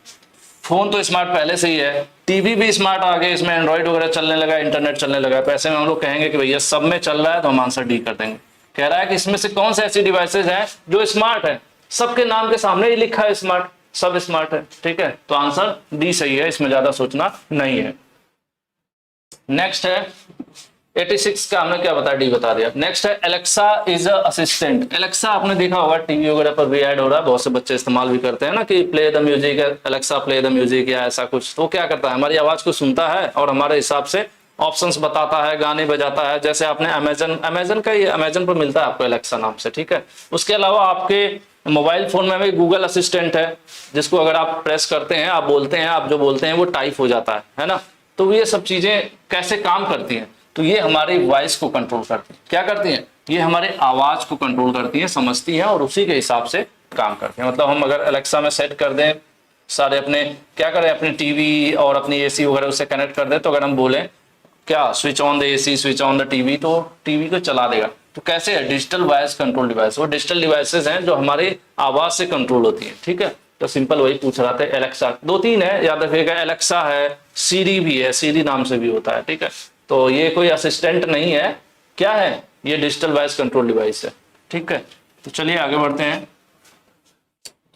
फोन तो स्मार्ट पहले से ही है, टीवी भी स्मार्ट आ गए, इसमें एंड्रॉइड वगैरह चलने लगा, इंटरनेट चलने लगा। तो ऐसे में हम लोग कहेंगे कि भैया सब में चल रहा है, तो हम आंसर डी कर देंगे। कह रहा है कि इसमें से कौन से ऐसी डिवाइसेज हैं जो स्मार्ट है? सबके नाम के सामने ही लिखा है स्मार्ट, सब स्मार्ट है। ठीक है, तो आंसर डी सही है, इसमें ज्यादा सोचना नहीं है। नेक्स्ट है 86 का हमने क्या बताया? डी बता दिया। नेक्स्ट है Alexa is a assistant. Alexa आपने देखा होगा टीवी वगैरह पर भी ऐड हो रहा है, बहुत से बच्चे इस्तेमाल भी करते हैं ना कि play the music, Alexa play the music या ऐसा कुछ। तो क्या करता है? हमारी आवाज को सुनता है और हमारे हिसाब से ऑप्शंस बताता है, गाने बजाता है। जैसे आपने अमेजन का, ये अमेजन पर मिलता है आपको एलेक्सा नाम से। ठीक है, उसके अलावा आपके मोबाइल फोन में भी गूगल असिस्टेंट है, जिसको अगर आप प्रेस करते हैं, आप बोलते हैं, आप जो बोलते हैं वो टाइप हो जाता है ना। तो ये सब चीजें कैसे काम करती हैं? तो ये हमारी वॉइस को कंट्रोल करती है। क्या करती हैं? ये हमारे आवाज को कंट्रोल करती हैं, समझती हैं और उसी के हिसाब से काम करती हैं। मतलब हम अगर एलेक्सा में सेट कर दें सारे अपने, क्या करें, अपने टीवी और अपनी एसी वगैरह उससे कनेक्ट कर दें, तो अगर हम बोलें क्या switch on the AC, switch on the TV, तो टीवी को चला देगा। तो कैसे है? Digital voice control device. वो डिजिटल डिवाइसेस हैं जो हमारी आवाज से कंट्रोल होती है। ठीक है, तो सिंपल वही पूछ रहा था। एलेक्सा 2-3 है, याद रखिएगा। एलेक्सा है, सीरी भी है, सीरी नाम से भी होता है। ठीक है, तो ये कोई असिस्टेंट नहीं है, क्या है? ये डिजिटल वॉइस कंट्रोल डिवाइस है। ठीक है, तो चलिए आगे बढ़ते हैं।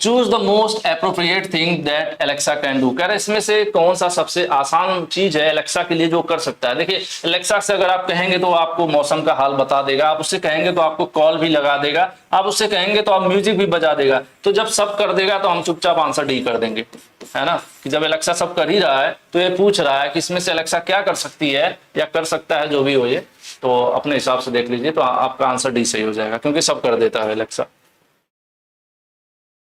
Choose the most appropriate thing that Alexa can do. कह रहे इसमें से कौन सा सबसे आसान चीज है एलेक्सा के लिए जो कर सकता है? देखिए एलेक्सा से अगर आप कहेंगे तो आपको मौसम का हाल बता देगा, आप उससे कहेंगे तो आपको कॉल भी लगा देगा, आप उससे कहेंगे तो आप म्यूजिक भी बजा देगा। तो जब सब कर देगा तो हम चुपचाप आंसर डी कर देंगे, है ना। कि जब एलेक्सा सब कर ही रहा है तो ये पूछ रहा है कि इसमें से एलेक्सा क्या कर सकती है या कर सकता है, जो भी हो ये, तो अपने हिसाब से देख लीजिए, तो आपका आंसर डी सही हो जाएगा क्योंकि सब कर देता है एलेक्सा।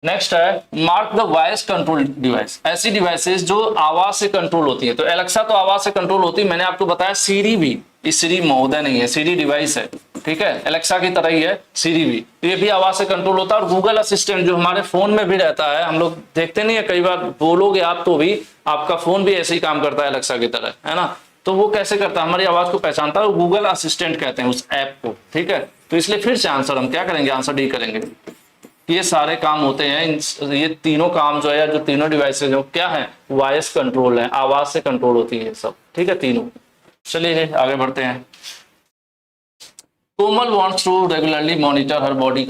नेक्स्ट है mark the voice control device. ऐसी डिवाइसेस जो आवाज से कंट्रोल होती है। तो एलेक्सा तो आवाज से कंट्रोल होती है, मैंने आपको बताया सीरी भी, इस सीरी महोदय नहीं है, सीरी डिवाइस है। ठीक है, एलेक्सा की तरह ही है सीरी भी, तो ये भी आवाज से कंट्रोल होता है। और गूगल असिस्टेंट जो हमारे फोन में भी रहता है, हम लोग देखते नहीं है, कई बार बोलोगे आप तो भी आपका फोन भी ऐसे ही काम करता है एलेक्सा की तरह, है ना। तो वो कैसे करता है? हमारी आवाज को पहचानता है, गूगल असिस्टेंट कहते हैं उस ऐप को। ठीक है, तो इसलिए फिर से आंसर हम क्या करेंगे? आंसर डी करेंगे। ये सारे काम होते हैं, ये तीनों काम जो है, जो तीनों डिवाइसेज जो क्या है, वॉइस कंट्रोल है, आवाज से कंट्रोल होती है सब। ठीक है, तीनों। चलिए आगे बढ़ते हैं। कोमल wants to regularly monitor her body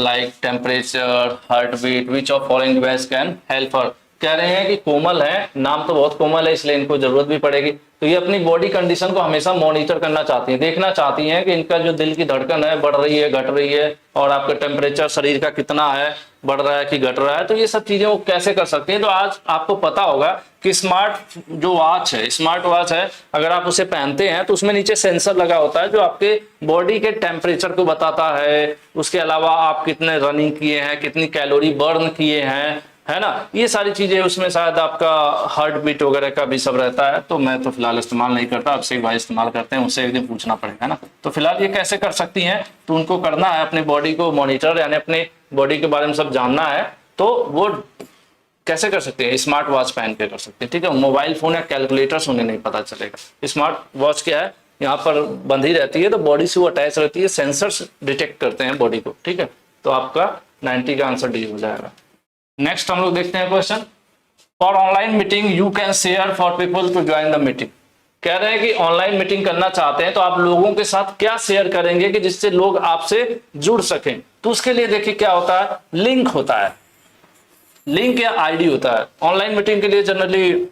like temperature, heartbeat, which of following device can help her। कह रहे हैं कि कोमल है, नाम तो बहुत कोमल है इसलिए इनको जरूरत भी पड़ेगी। तो ये अपनी बॉडी कंडीशन को हमेशा मॉनिटर करना चाहती हैं, देखना चाहती हैं कि इनका जो दिल की धड़कन है बढ़ रही है, घट रही है, और आपका टेम्परेचर शरीर का कितना है, बढ़ रहा है कि घट रहा है। तो ये सब चीजें वो कैसे कर सकती हैं? तो आज आपको पता होगा कि स्मार्ट जो वॉच है, स्मार्ट वॉच है, अगर आप उसे पहनते हैं तो उसमें नीचे सेंसर लगा होता है जो आपके बॉडी के टेम्परेचर को बताता है। उसके अलावा आप कितने रनिंग किए हैं, कितनी कैलोरी बर्न किए हैं, है ना। ये सारी चीजें उसमें शायद आपका हार्ट बीट वगैरह का भी सब रहता है, तो मैं तो फिलहाल इस्तेमाल नहीं करता, अभिषेक भाई इस्तेमाल करते हैं, उनसे एक दिन पूछना पड़ेगा, है ना। तो फिलहाल ये कैसे कर सकती हैं, तो उनको करना है अपने बॉडी को मॉनिटर, यानी अपने बॉडी के बारे में सब जानना है, तो वो कैसे कर सकते हैं, स्मार्ट वॉच पहन के कर सकते हैं, ठीक है। मोबाइल फोन या कैलकुलेटर से उन्हें नहीं पता चलेगा। स्मार्ट वॉच क्या है, यहाँ पर बंधी रहती है तो बॉडी से वो अटैच रहती है, सेंसर्स डिटेक्ट करते हैं बॉडी को, ठीक है। तो आपका 90 का आंसर डी हो जाएगा। नेक्स्ट हम लोग देखते हैं question, for online meeting you can share for people to join the meeting. कह रहे हैं कि ऑनलाइन मीटिंग करना चाहते हैं तो आप लोगों के साथ क्या शेयर करेंगे कि जिससे लोग आपसे जुड़ सकें। तो उसके लिए देखिए क्या होता है, लिंक होता है, लिंक या आईडी होता है। ऑनलाइन मीटिंग के लिए जनरली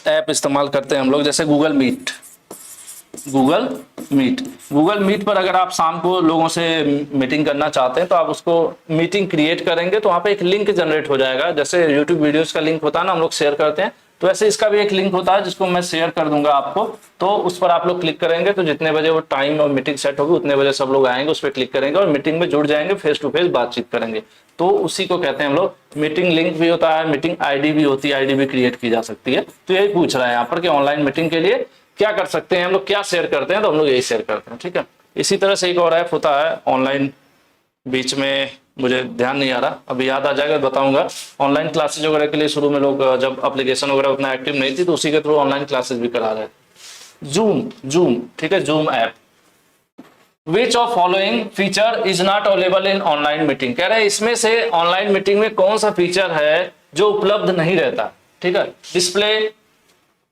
ऐप इस्तेमाल करते हैं हम लोग, जैसे गूगल मीट। गूगल मीट पर अगर आप शाम को लोगों से मीटिंग करना चाहते हैं तो आप उसको मीटिंग क्रिएट करेंगे तो वहाँ पे एक लिंक जनरेट हो जाएगा, जैसे यूट्यूब वीडियोस का लिंक होता है ना, हम लोग शेयर करते हैं, तो ऐसे इसका भी एक लिंक होता है जिसको मैं शेयर कर दूंगा आपको। तो उस पर आप लोग क्लिक करेंगे तो जितने बजे वो टाइम और मीटिंग सेट होगी उतने बजे सब लोग आएंगे, उस पर क्लिक करेंगे और मीटिंग में जुड़ जाएंगे, फेस टू फेस बातचीत करेंगे। तो उसी को कहते हैं हम लोग मीटिंग लिंक भी होता है, मीटिंग आईडी भी होती है, आईडी भी क्रिएट की जा सकती है। तो यही पूछ रहा है यहाँ पर कि ऑनलाइन मीटिंग के लिए क्या कर सकते हैं हम लोग, क्या शेयर करते हैं, तो हम लोग यही शेयर करते हैं, ठीक है। इसी तरह से एक और ऐप होता है ऑनलाइन, बीच में मुझे ध्यान नहीं आ रहा, अभी याद आ जाएगा बताऊंगा। ऑनलाइन क्लासेज वगैरह के लिए शुरू में लोग जब एप्लीकेशन वगैरह उतना एक्टिव नहीं थी तो उसी के थ्रू ऑनलाइन क्लासेज भी करा रहे थे। जूम, ठीक है, zoom app. Which of following feature is not available in online meeting. कह रहे हैं इसमें से ऑनलाइन मीटिंग में कौन सा फीचर है जो उपलब्ध नहीं रहता, ठीक है। Display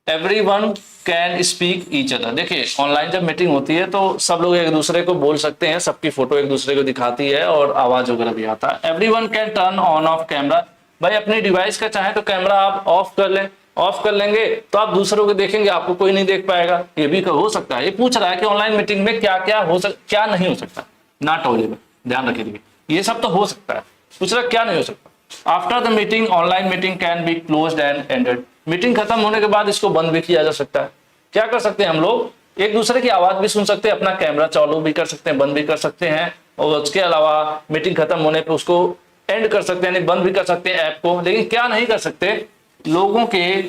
everyone can speak each other. देखिए ऑनलाइन जब मीटिंग होती है तो सब लोग एक दूसरे को बोल सकते हैं, सबकी फोटो एक दूसरे को दिखाती है और आवाज वगैरह भी आता है। Everyone can turn on off camera. भाई अपनी डिवाइस का चाहे तो कैमरा आप ऑफ कर लें, ऑफ कर लेंगे तो आप दूसरों को देखेंगे, आपको कोई नहीं देख पाएगा, ये भी हो सकता है। ये पूछ रहा है कि ऑनलाइन मीटिंग में क्या क्या क्या नहीं हो सकता, नॉट अवेलेबल, ध्यान रखिए, ये सब तो हो सकता है, पूछ रहा क्या नहीं हो सकता। After the meeting online meeting can be closed end ended. Meeting खत्म होने के बाद इसको बंद भी किया जा सकता है। क्या कर सकते हैं हम लोग, एक दूसरे की आवाज भी सुन सकते हैं, अपना कैमरा चालू भी कर सकते हैं, बंद भी कर सकते हैं, और उसके अलावा मीटिंग खत्म होने पे उसको एंड कर सकते हैं, यानी बंद भी कर सकते हैं ऐप को। लेकिन क्या नहीं कर सकते, लोगों के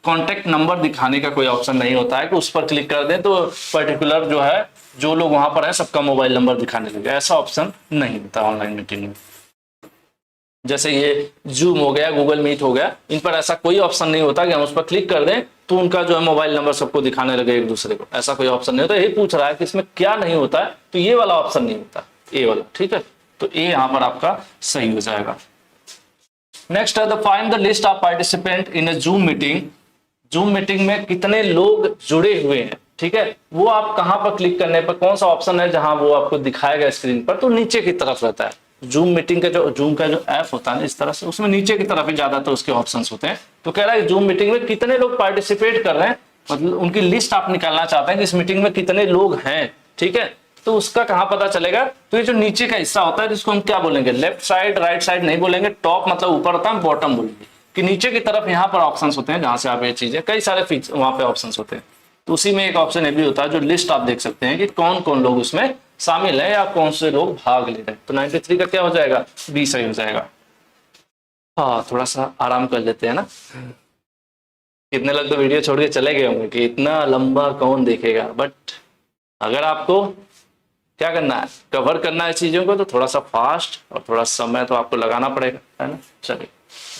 कॉन्टेक्ट नंबर दिखाने का कोई ऑप्शन नहीं होता है कि उस पर क्लिक कर दें तो पर्टिकुलर जो है जो लोग वहां पर है सबका मोबाइल नंबर दिखाने लगे, ऐसा ऑप्शन नहीं होता ऑनलाइन मीटिंग में। जैसे ये जूम हो गया, गूगल मीट हो गया, इन पर ऐसा कोई ऑप्शन नहीं होता कि हम उस पर क्लिक कर दें तो उनका जो है मोबाइल नंबर सबको दिखाने लगे एक दूसरे को, ऐसा कोई ऑप्शन नहीं होता। यही पूछ रहा है कि इसमें क्या नहीं होता है, तो ये वाला ऑप्शन नहीं होता, ए वाला, ठीक है। तो ए यहाँ पर आपका सही हो जाएगा। नेक्स्ट है the find the list of participant in a Zoom meeting. Zoom meeting में कितने लोग जुड़े हुए हैं, ठीक है, वो आप कहां पर क्लिक करने पर, कौन सा ऑप्शन है जहां वो आपको दिखाएगा स्क्रीन पर, तो नीचे की तरफ रहता है। जूम मीटिंग का जो जूम का जो ऐप होता है इस तरह से, उसमें नीचे की तरफ ही ज्यादातर उसके ऑप्शंस होते हैं। तो कह रहा है जूम मीटिंग में कितने लोग पार्टिसिपेट कर रहे हैं, मतलब उनकी लिस्ट आप निकालना चाहते हैं कि इस मीटिंग में कितने लोग हैं, ठीक है। तो उसका कहां पता चलेगा, तो ये जो नीचे का हिस्सा होता है जिसको हम क्या बोलेंगे, लेफ्ट साइड राइट साइड नहीं बोलेंगे, टॉप मतलब ऊपर होता है, बॉटम बोलेंगे, कि नीचे की तरफ यहाँ पर ऑप्शंस होते हैं जहां से आप ये चीजें, कई सारे फीचर वहां पे ऑप्शंस होते हैं। तो उसी में एक ऑप्शन ये भी होता है जो लिस्ट आप देख सकते हैं कि कौन कौन लोग उसमें शामिल है या कौन से लोग भाग ले रहे हैं। तो 93 का क्या हो जाएगा, बी सही हो जाएगा। हाँ थोड़ा सा आराम कर लेते हैं ना, कितने लोग तो वीडियो छोड़ के चले गए होंगे कि इतना लंबा कौन देखेगा, बट अगर आपको क्या करना है, कवर करना है चीजों को, तो थोड़ा सा फास्ट और थोड़ा समय तो आपको लगाना पड़ेगा, है ना। चलिए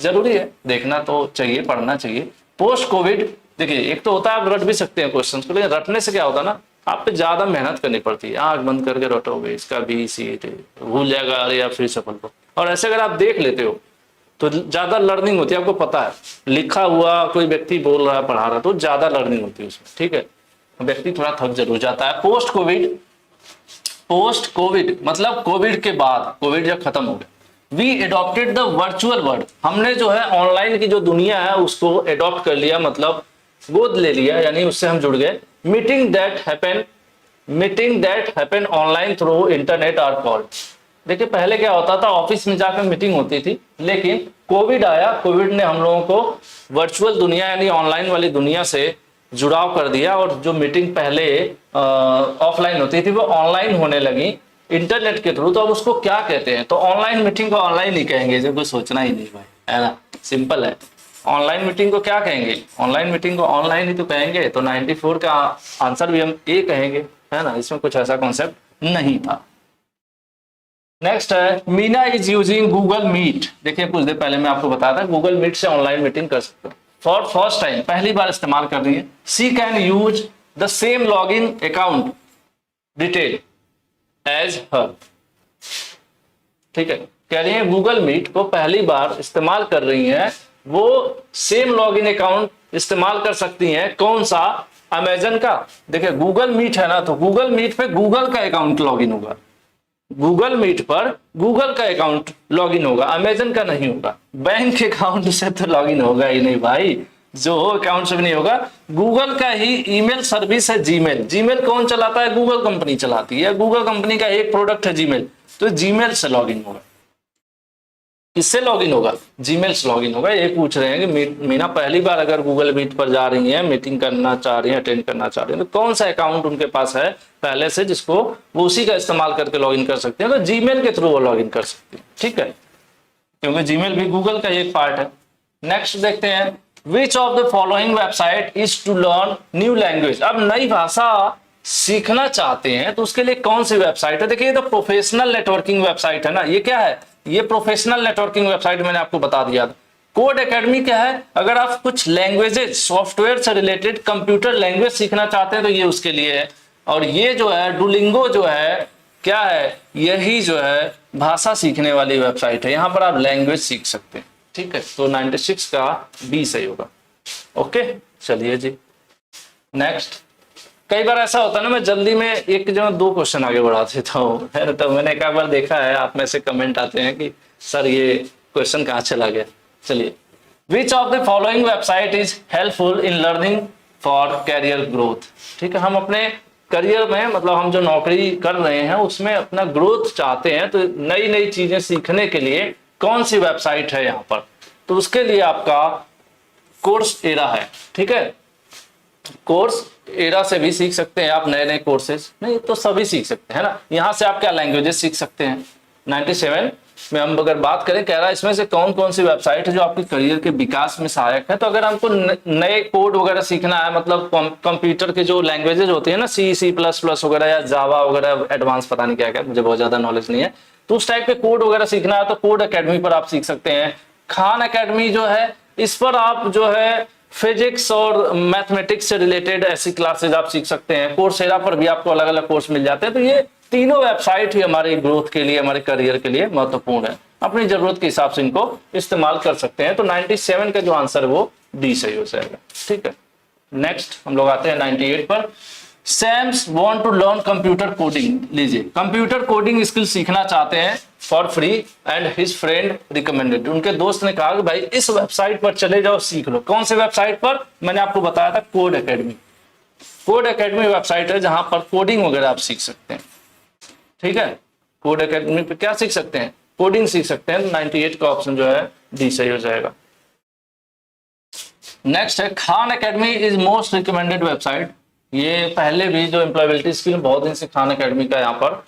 जरूरी है, देखना तो चाहिए, पढ़ना चाहिए। पोस्ट कोविड, देखिए एक तो होता है आप रट भी सकते हैं क्वेश्चन को, लेकिन रटने से क्या होता है ना, आप पे ज्यादा मेहनत करनी पड़ती है, आंख बंद करके रटोगे, इसका भी सीट भूल जाएगा, अरे या फिर सफल को। और ऐसे अगर आप देख लेते हो तो ज्यादा लर्निंग होती है, आपको पता है लिखा हुआ कोई व्यक्ति बोल रहा है पढ़ा रहा है तो ज्यादा लर्निंग होती है उसमें, ठीक है। व्यक्ति थोड़ा थक जरूर जाता है। पोस्ट कोविड मतलब कोविड के बाद, कोविड जब खत्म हो गया, we adopted the virtual world, हमने जो है ऑनलाइन की जो दुनिया है उसको एडॉप्ट कर लिया, मतलब गोद ले लिया, यानी उससे हम जुड़ गए। Meeting that happen online through internet और कॉल। देखिए पहले क्या होता था, ऑफिस में जाकर मीटिंग होती थी, लेकिन कोविड आया, कोविड ने हम लोगों को वर्चुअल दुनिया यानी ऑनलाइन वाली दुनिया से जुड़ाव कर दिया, और जो मीटिंग पहले ऑफलाइन होती थी वो ऑनलाइन होने लगी। इंटरनेट के थ्रू, तो अब उसको क्या कहते हैं? तो ऑनलाइन मीटिंग को ऑनलाइन ही कहेंगे, जो कुछ सोचना ही नहीं भाई, है ना, सिंपल है। ऑनलाइन मीटिंग को क्या कहेंगे? ऑनलाइन मीटिंग को ऑनलाइन ही तो कहेंगे। तो 94 का आंसर भी हम ए कहेंगे, है ना, इसमें कुछ ऐसा कॉन्सेप्ट नहीं था। नेक्स्ट है Meena is using Google Meet. देखिए कुछ देर पहले मैं आपको बताया था गूगल मीट से ऑनलाइन मीटिंग कर सकते हो, फॉर फर्स्ट टाइम, पहली बार इस्तेमाल कर रही है। She can use the same log in account detail as her. ठीक है, कह रही है गूगल मीट को पहली बार इस्तेमाल कर रही है, वो सेम लॉग इन अकाउंट इस्तेमाल कर सकती हैं। कौन सा? अमेजन का। देखिए गूगल मीट है ना, तो गूगल मीट पे गूगल का अकाउंट लॉग इन होगा, गूगल मीट पर गूगल का अकाउंट लॉगिन होगा, अमेजन का नहीं होगा। बैंक अकाउंट से तो लॉगिन होगा ही नहीं भाई, जो अकाउंट से भी नहीं होगा। गूगल का ही ईमेल सर्विस है जीमेल। जीमेल कौन चलाता है? गूगल कंपनी चलाती है। गूगल कंपनी का एक प्रोडक्ट है जीमेल, तो जीमेल से लॉगिन होगा। किससे लॉगिन होगा? जीमेल से लॉगिन होगा। ये पूछ रहे हैं कि मीना पहली बार अगर गूगल मीट पर जा रही हैं, मीटिंग करना चाह रही हैं, अटेंड करना चाह रही हैं, तो कौन सा अकाउंट उनके पास है पहले से जिसको वो उसी का इस्तेमाल करके लॉगिन कर सकते हैं? तो जीमेल के थ्रू वो लॉगिन कर सकते हैं। ठीक है, क्योंकि जीमेल भी गूगल का एक पार्ट है। नेक्स्ट देखते हैं, which of the following website is to learn new language. अब नई भाषा सीखना चाहते हैं तो उसके लिए कौन सी वेबसाइट है? देखिए ये तो प्रोफेशनल नेटवर्किंग वेबसाइट है ना। ये क्या है? ये प्रोफेशनल नेटवर्किंग वेबसाइट मैंने आपको बता दिया था। कोड एकेडमी क्या है? अगर आप कुछ लैंग्वेजेस, सॉफ्टवेयर से रिलेटेड कंप्यूटर लैंग्वेज सीखना चाहते हैं तो ये उसके लिए है। और ये जो है डुलिंगो जो है, क्या है? यही जो है भाषा सीखने वाली वेबसाइट है, यहाँ पर आप लैंग्वेज सीख सकते हैं। ठीक है, तो 96 का बी सही होगा। ओके, चलिए जी नेक्स्ट। कई बार ऐसा होता है ना, मैं जल्दी में एक जो 2 क्वेश्चन आगे बढ़ा देता हूँ, है ना। तो मैंने एक बार देखा है, आप में से कमेंट आते हैं कि सर ये क्वेश्चन कहाँ चला गया। चलिए, which of the following website is helpful in learning for career growth. ठीक है, हम अपने करियर में, मतलब हम जो नौकरी कर रहे हैं उसमें अपना ग्रोथ चाहते हैं, तो नई नई चीजें सीखने के लिए कौन सी वेबसाइट है यहाँ पर? तो उसके लिए आपका कोर्स एरा है। ठीक है, कोर्स एरा से भी सीख सकते हैं आप नए नए कोर्सेज, नहीं तो सभी सीख सकते हैं ना। यहाँ से आप क्या लैंग्वेजेस सीख सकते हैं। 97 में हम अगर बात करें, कह रहा है इसमें से कौन कौन सी वेबसाइट है जो आपके करियर के विकास में सहायक है। तो अगर हमको नए कोड वगैरह सीखना है, मतलब कंप्यूटर के जो लैंग्वेजेज होती है ना, C++ वगैरह या जावा वगैरह, एडवांस पता नहीं क्या क्या, मुझे बहुत ज्यादा नॉलेज नहीं है, तो उस टाइप के कोड वगैरह सीखना है तो कोड एकेडमी पर आप सीख सकते हैं। खान एकेडमी जो है, इस पर आप जो है फिजिक्स और मैथमेटिक्स से रिलेटेड ऐसी क्लासेज आप सीख सकते हैं। कोर्सेरा पर भी आपको अलग अलग कोर्स मिल जाते हैं। तो ये तीनों वेबसाइट ही हमारे ग्रोथ के लिए, हमारे करियर के लिए महत्वपूर्ण है। अपनी जरूरत के हिसाब से इनको इस्तेमाल कर सकते हैं। तो 97 का जो आंसर है वो डी सही हो जाएगा। ठीक है, नेक्स्ट हम लोग आते हैं 98 पर। Sam's want to learn computer coding. लीजिए, कंप्यूटर कोडिंग स्किल सीखना चाहते हैं for free and his friend recommended. उनके दोस्त ने कहा कि भाई इस वेबसाइट पर चले जाओ, सीख लो। कौन सी वेबसाइट पर? मैंने आपको बताया था code academy. Code academy website है जहां पर कोडिंग वगैरह आप सीख सकते हैं। ठीक है, कोड एकेडमी पे क्या सीख सकते हैं? कोडिंग सीख सकते हैं। 98 का ऑप्शन जो है डी सही हो जाएगा। नेक्स्ट है Khan academy is most recommended website. ये पहले भी जो एम्प्लॉयबिलिटी स्किल बहुत दिन से खान एकेडमी का यहाँ पर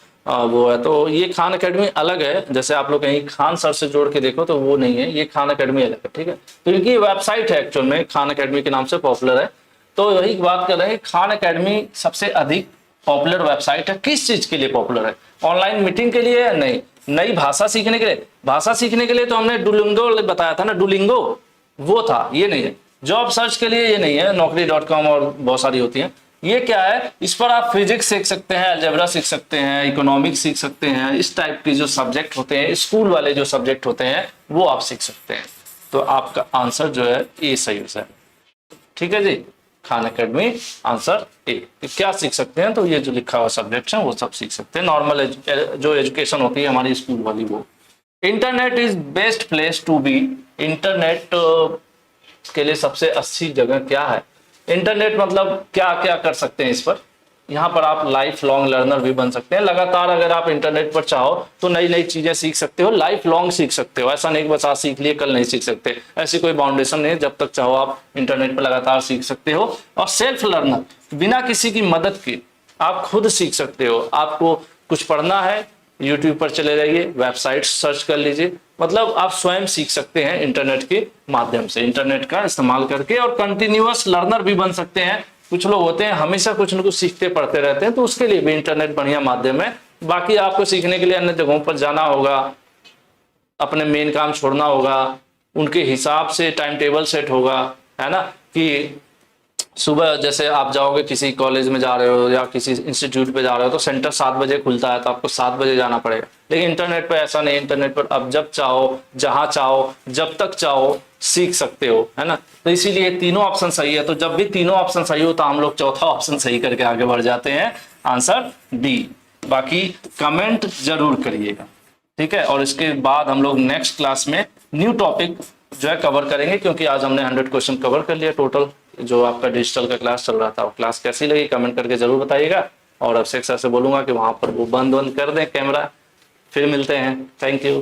वो है। तो ये खान एकेडमी अलग है, जैसे आप लोग कहीं खान सर से जोड़ के देखो तो वो नहीं है, ये खान एकेडमी अलग है। ठीक है, तो इनकी वेबसाइट है एक्चुअल में खान एकेडमी के नाम से पॉपुलर है। तो वही बात कर रहे हैं, खान एकेडमी सबसे अधिक पॉपुलर वेबसाइट है। किस चीज के लिए पॉपुलर है? ऑनलाइन मीटिंग के लिए? नहीं, नई भाषा सीखने के लिए। भाषा सीखने के लिए तो हमने डुलिंगो बताया था ना, डुलिंगो वो था, ये नहीं है। जॉब सर्च के लिए ये नहीं है, naukri.com और बहुत सारी होती हैं। ये क्या है? इस पर आप फिजिक्स सीख सकते हैं, अलजेब्रा सीख सकते हैं, इकोनॉमिक्स सीख सकते हैं। इस टाइप के जो सब्जेक्ट होते हैं, स्कूल वाले जो सब्जेक्ट होते हैं, वो आप सीख सकते हैं। तो आपका आंसर जो है ए सही है। ठीक है जी, खान एकेडमी आंसर ए। क्या सीख सकते हैं? तो ये जो लिखा हुआ सब्जेक्ट है वो सब सीख सकते हैं। नॉर्मल जो एजुकेशन होती है हमारी स्कूल वाली वो। Internet is best place to be. Internet के लिए सबसे अच्छी जगह क्या है? इंटरनेट मतलब क्या क्या कर सकते हैं इस पर? यहाँ पर आप लाइफ लॉन्ग लर्नर भी बन सकते हैं। लगातार अगर आप इंटरनेट पर चाहो तो नई नई चीजें सीख सकते हो, लाइफ लॉन्ग सीख सकते हो। ऐसा नहीं कि बस आज सीख लिए कल नहीं सीख सकते, ऐसी कोई बाउंडेशन नहीं है। जब तक चाहो आप इंटरनेट पर लगातार सीख सकते हो। और सेल्फ लर्नर, बिना किसी की मदद के आप खुद सीख सकते हो। आपको कुछ पढ़ना है यूट्यूब पर चले जाइए, वेबसाइट सर्च कर लीजिए, मतलब आप स्वयं सीख सकते हैं इंटरनेट के माध्यम से, इंटरनेट का इस्तेमाल करके, और कंटिन्यूअस लर्नर भी बन सकते हैं। कुछ लोग होते हैं हमेशा कुछ न कुछ सीखते पढ़ते रहते हैं, तो उसके लिए भी इंटरनेट बढ़िया माध्यम है। बाकी आपको सीखने के लिए अन्य जगहों पर जाना होगा, अपने मेन काम छोड़ना होगा, उनके हिसाब से टाइम टेबल सेट होगा, है ना, कि सुबह जैसे आप जाओगे किसी कॉलेज में जा रहे हो या किसी इंस्टीट्यूट पे जा रहे हो तो सेंटर 7 बजे खुलता है, तो आपको 7 बजे जाना पड़ेगा। लेकिन इंटरनेट पे ऐसा नहीं, इंटरनेट पर आप जब चाहो, जहां चाहो, जब तक चाहो सीख सकते हो, है ना। तो इसीलिए तीनों ऑप्शन सही है। तो जब भी तीनों ऑप्शन सही हो तो हम लोग चौथा ऑप्शन सही करके आगे बढ़ जाते हैं, आंसर डी। बाकी कमेंट जरूर करिएगा, ठीक है। और इसके बाद हम लोग नेक्स्ट क्लास में न्यू टॉपिक जो है कवर करेंगे, क्योंकि आज हमने 100 क्वेश्चन कवर कर लिया टोटल। जो आपका डिजिटल का क्लास चल रहा था, वो क्लास कैसी लगी कमेंट करके जरूर बताइएगा। और अभिषेक सर से बोलूंगा कि वहां पर वो बंद कर दें कैमरा। फिर मिलते हैं, थैंक यू।